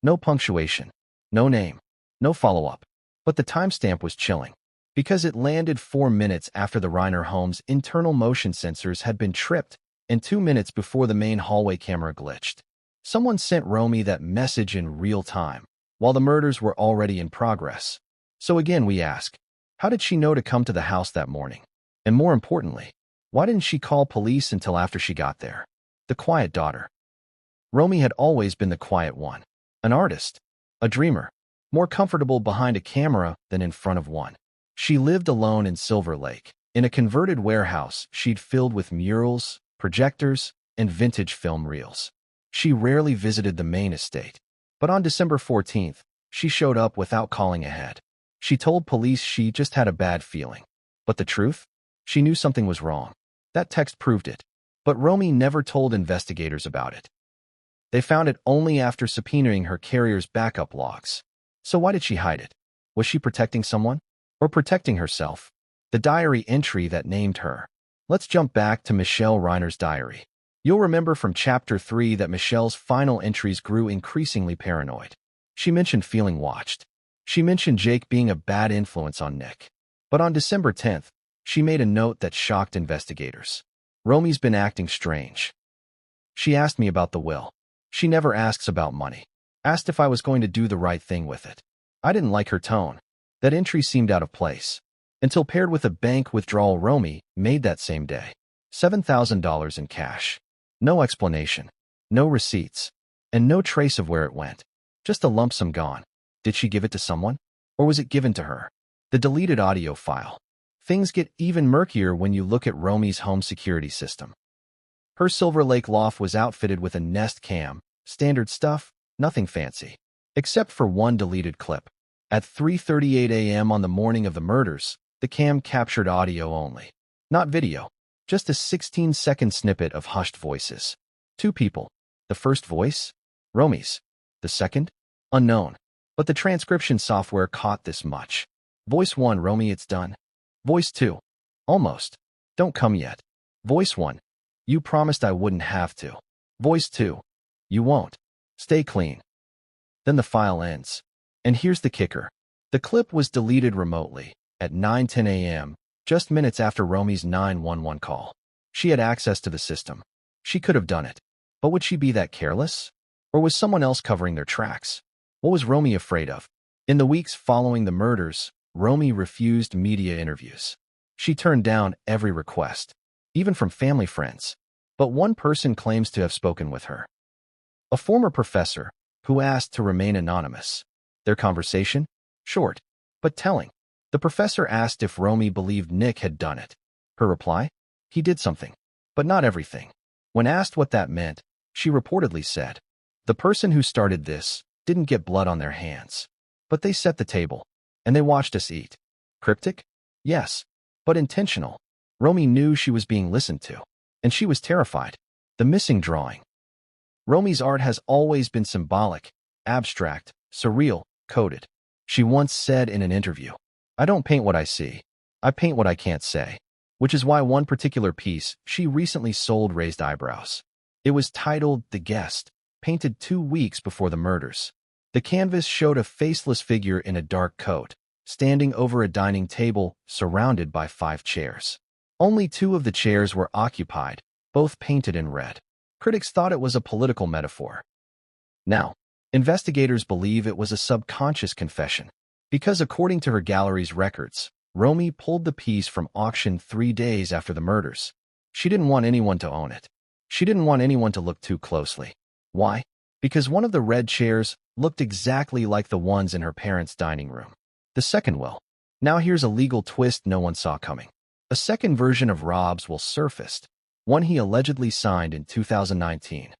A: No punctuation, no name, no follow-up. But the timestamp was chilling, because it landed 4 minutes after the Reiner home's internal motion sensors had been tripped and 2 minutes before the main hallway camera glitched. Someone sent Romy that message in real time, while the murders were already in progress. So again we ask, how did she know to come to the house that morning? And more importantly, why didn't she call police until after she got there? The quiet daughter. Romy had always been the quiet one. An artist. A dreamer. More comfortable behind a camera than in front of one. She lived alone in Silver Lake, in a converted warehouse she'd filled with murals, projectors, and vintage film reels. She rarely visited the main estate. But on December 14th, she showed up without calling ahead. She told police she just had a bad feeling. But the truth? She knew something was wrong. That text proved it. But Romy never told investigators about it. They found it only after subpoenaing her carrier's backup logs. So why did she hide it? Was she protecting someone? Or protecting herself? The diary entry that named her. Let's jump back to Michelle Reiner's diary. You'll remember from Chapter 3 that Michelle's final entries grew increasingly paranoid. She mentioned feeling watched. She mentioned Jake being a bad influence on Nick. But on December 10th, she made a note that shocked investigators. Romy's been acting strange. She asked me about the will. She never asks about money. Asked if I was going to do the right thing with it. I didn't like her tone. That entry seemed out of place. Until paired with a bank withdrawal Romy made that same day. $7,000 in cash. No explanation. No receipts. And no trace of where it went. Just a lump sum gone. Did she give it to someone? Or was it given to her? The deleted audio file. Things get even murkier when you look at Romy's home security system. Her Silver Lake loft was outfitted with a Nest cam, standard stuff, nothing fancy. Except for one deleted clip. At 3:38 a.m. on the morning of the murders, the cam captured audio only. Not video. Just a 16-second snippet of hushed voices. Two people. The first voice? Romy's. The second? Unknown. But the transcription software caught this much. Voice 1, Romy, it's done. Voice 2. Almost. Don't come yet. Voice 1. You promised I wouldn't have to. Voice 2. You won't. Stay clean. Then the file ends. And here's the kicker. The clip was deleted remotely, at 9:10 a.m., just minutes after Romy's 911 call. She had access to the system. She could have done it. But would she be that careless? Or was someone else covering their tracks? What was Romy afraid of? In the weeks following the murders, Romy refused media interviews. She turned down every request, even from family friends. But one person claims to have spoken with her. A former professor who asked to remain anonymous. Their conversation? Short, but telling. The professor asked if Romy believed Nick had done it. Her reply? He did something, but not everything. When asked what that meant, she reportedly said, the person who started this didn't get blood on their hands. But they set the table, and they watched us eat. Cryptic? Yes, but intentional. Romy knew she was being listened to, and she was terrified. The missing drawing. Romy's art has always been symbolic, abstract, surreal, coded. She once said in an interview, I don't paint what I see. I paint what I can't say. Which is why one particular piece she recently sold raised eyebrows. It was titled The Guest, painted 2 weeks before the murders. The canvas showed a faceless figure in a dark coat, standing over a dining table surrounded by 5 chairs. Only 2 of the chairs were occupied, both painted in red. Critics thought it was a political metaphor. Now, investigators believe it was a subconscious confession, because according to her gallery's records, Romy pulled the piece from auction 3 days after the murders. She didn't want anyone to own it. She didn't want anyone to look too closely. Why? Because one of the red chairs looked exactly like the ones in her parents' dining room. The second will. Now here's a legal twist no one saw coming. A second version of Rob's will surfaced, one he allegedly signed in 2019.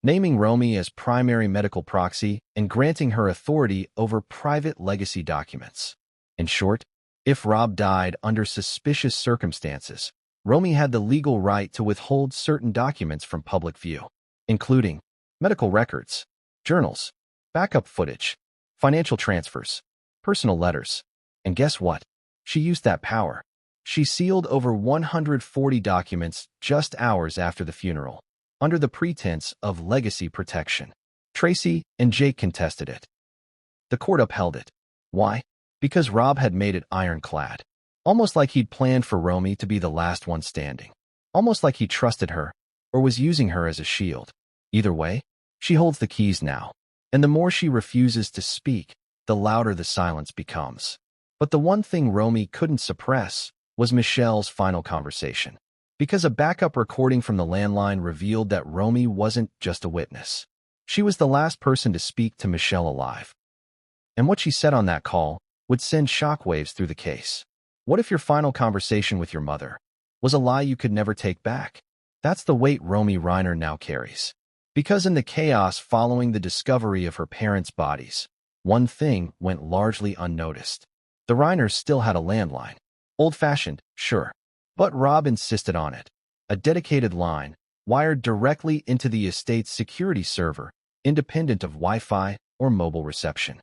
A: Naming Romy as primary medical proxy and granting her authority over private legacy documents. In short, if Rob died under suspicious circumstances, Romy had the legal right to withhold certain documents from public view, including medical records, journals, backup footage, financial transfers, personal letters. And guess what? She used that power. She sealed over 140 documents just hours after the funeral, under the pretense of legacy protection. Tracy and Jake contested it. The court upheld it. Why? Because Rob had made it ironclad. Almost like he'd planned for Romy to be the last one standing. Almost like he trusted her, or was using her as a shield. Either way, she holds the keys now. And the more she refuses to speak, the louder the silence becomes. But the one thing Romy couldn't suppress was Michelle's final conversation. Because a backup recording from the landline revealed that Romy wasn't just a witness. She was the last person to speak to Michelle alive. And what she said on that call would send shockwaves through the case. What if your final conversation with your mother was a lie you could never take back? That's the weight Romy Reiner now carries. Because in the chaos following the discovery of her parents' bodies, one thing went largely unnoticed. The Reiners still had a landline. Old-fashioned, sure. But Rob insisted on it. A dedicated line, wired directly into the estate's security server, independent of Wi-Fi or mobile reception.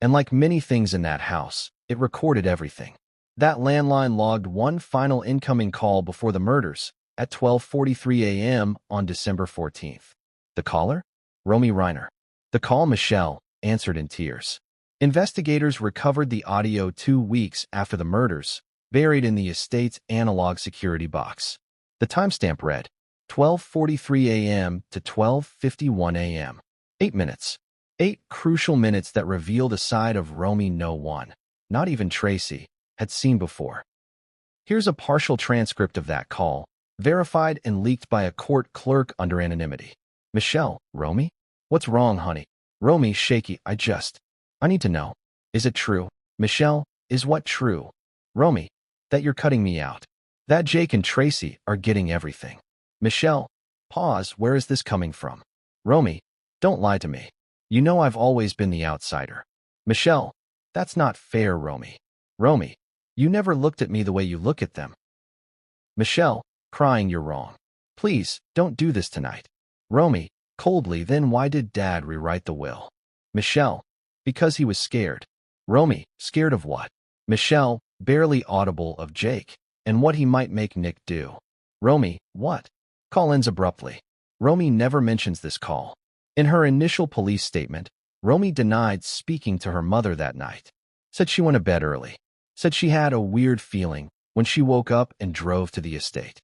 A: And like many things in that house, it recorded everything. That landline logged one final incoming call before the murders at 12:43 a.m. on December 14th. The caller? Romy Reiner. The call, Michelle answered in tears. Investigators recovered the audio 2 weeks after the murders, buried in the estate's analog security box. The timestamp read 12:43 a.m. to 12:51 a.m. 8 minutes. 8 crucial minutes that revealed a side of Romy no one, not even Tracy, had seen before. Here's a partial transcript of that call, verified and leaked by a court clerk under anonymity. Michelle, Romy? What's wrong, honey? Romy, shaky, I need to know. Is it true? Michelle, is what true? Romy, that you're cutting me out. That Jake and Tracy are getting everything. Michelle, pause, where is this coming from? Romy, don't lie to me. You know I've always been the outsider. Michelle, that's not fair, Romy. Romy, you never looked at me the way you look at them. Michelle, crying, you're wrong. Please, don't do this tonight. Romy, coldly, then why did Dad rewrite the will? Michelle, because he was scared. Romy, scared of what? Michelle, barely audible, of Jake, and what he might make Nick do. Romy, what? Call ends abruptly. Romy never mentions this call. In her initial police statement, Romy denied speaking to her mother that night. Said she went to bed early. Said she had a weird feeling when she woke up and drove to the estate.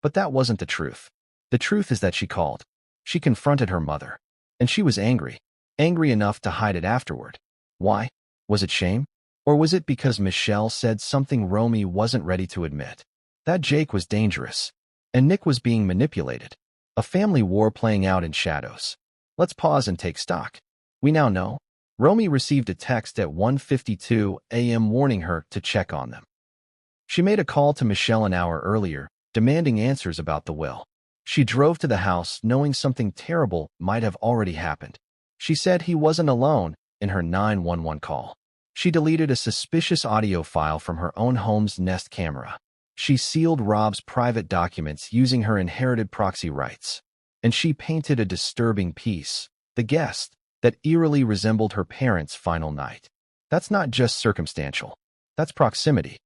A: But that wasn't the truth. The truth is that she called. She confronted her mother. And she was angry. Angry enough to hide it afterward. Why? Was it shame? Or was it because Michelle said something Romy wasn't ready to admit? That Jake was dangerous. And Nick was being manipulated. A family war playing out in shadows. Let's pause and take stock. We now know. Romy received a text at 1:52 a.m. warning her to check on them. She made a call to Michelle an hour earlier, demanding answers about the will. She drove to the house knowing something terrible might have already happened. She said he wasn't alone in her 911 call. She deleted a suspicious audio file from her own home's Nest camera. She sealed Rob's private documents using her inherited proxy rights. And she painted a disturbing piece, The Guest, that eerily resembled her parents' final night. That's not just circumstantial. That's proximity.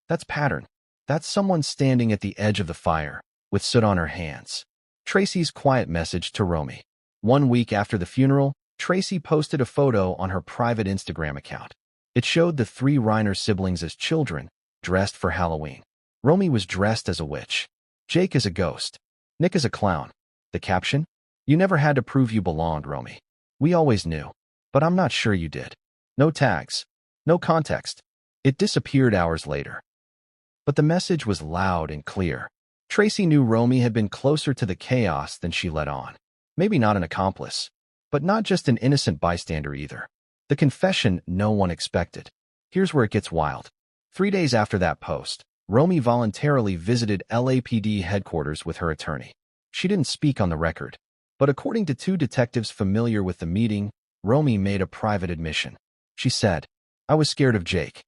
A: That's pattern. That's someone standing at the edge of the fire, with soot on her hands. Tracy's quiet message to Romy. 1 week after the funeral, Tracy posted a photo on her private Instagram account. It showed the 3 Reiner siblings as children, dressed for Halloween. Romy was dressed as a witch. Jake as a ghost. Nick as a clown. The caption? You never had to prove you belonged, Romy. We always knew. But I'm not sure you did. No tags. No context. It disappeared hours later. But the message was loud and clear. Tracy knew Romy had been closer to the chaos than she let on. Maybe not an accomplice, but not just an innocent bystander either. The confession no one expected. Here's where it gets wild. 3 days after that post, Romy voluntarily visited LAPD headquarters with her attorney. She didn't speak on the record, but according to 2 detectives familiar with the meeting, Romy made a private admission. She said, I was scared of Jake.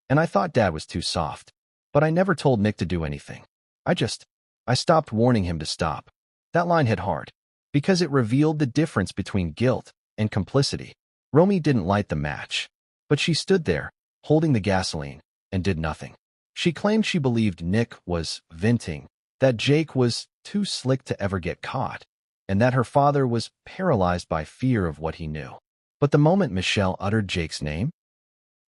A: And I thought Dad was too soft. But I never told Nick to do anything. I stopped warning him to stop. That line hit hard, because it revealed the difference between guilt and complicity. Romy didn't light the match, but she stood there, holding the gasoline, and did nothing. She claimed she believed Nick was venting, that Jake was too slick to ever get caught, and that her father was paralyzed by fear of what he knew. But the moment Michelle uttered Jake's name,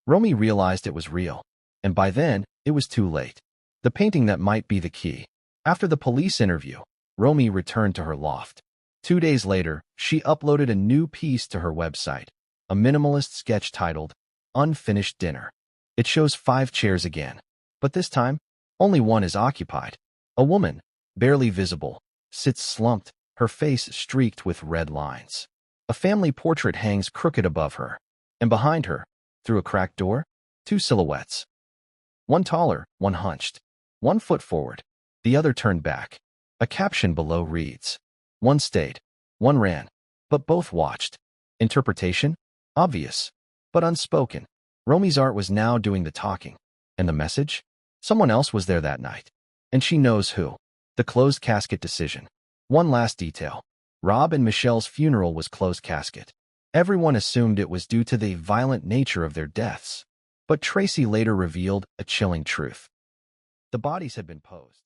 A: Romy realized it was real, and by then, it was too late. The painting that might be the key. After the police interview, Romy returned to her loft. 2 days later, she uploaded a new piece to her website, a minimalist sketch titled, Unfinished Dinner. It shows 5 chairs again, but this time, Only one is occupied. A woman, barely visible, sits slumped, her face streaked with red lines. A family portrait hangs crooked above her, and behind her, through a cracked door, two silhouettes. One taller, one hunched. One foot forward, the other turned back. A caption below reads, "One stayed, one ran, but both watched." Interpretation? Obvious, but unspoken. Romy's art was now doing the talking. And the message? Someone else was there that night. And she knows who. The closed casket decision. One last detail. Rob and Michelle's funeral was closed casket. Everyone assumed it was due to the violent nature of their deaths. But Tracy later revealed a chilling truth. The bodies had been posed.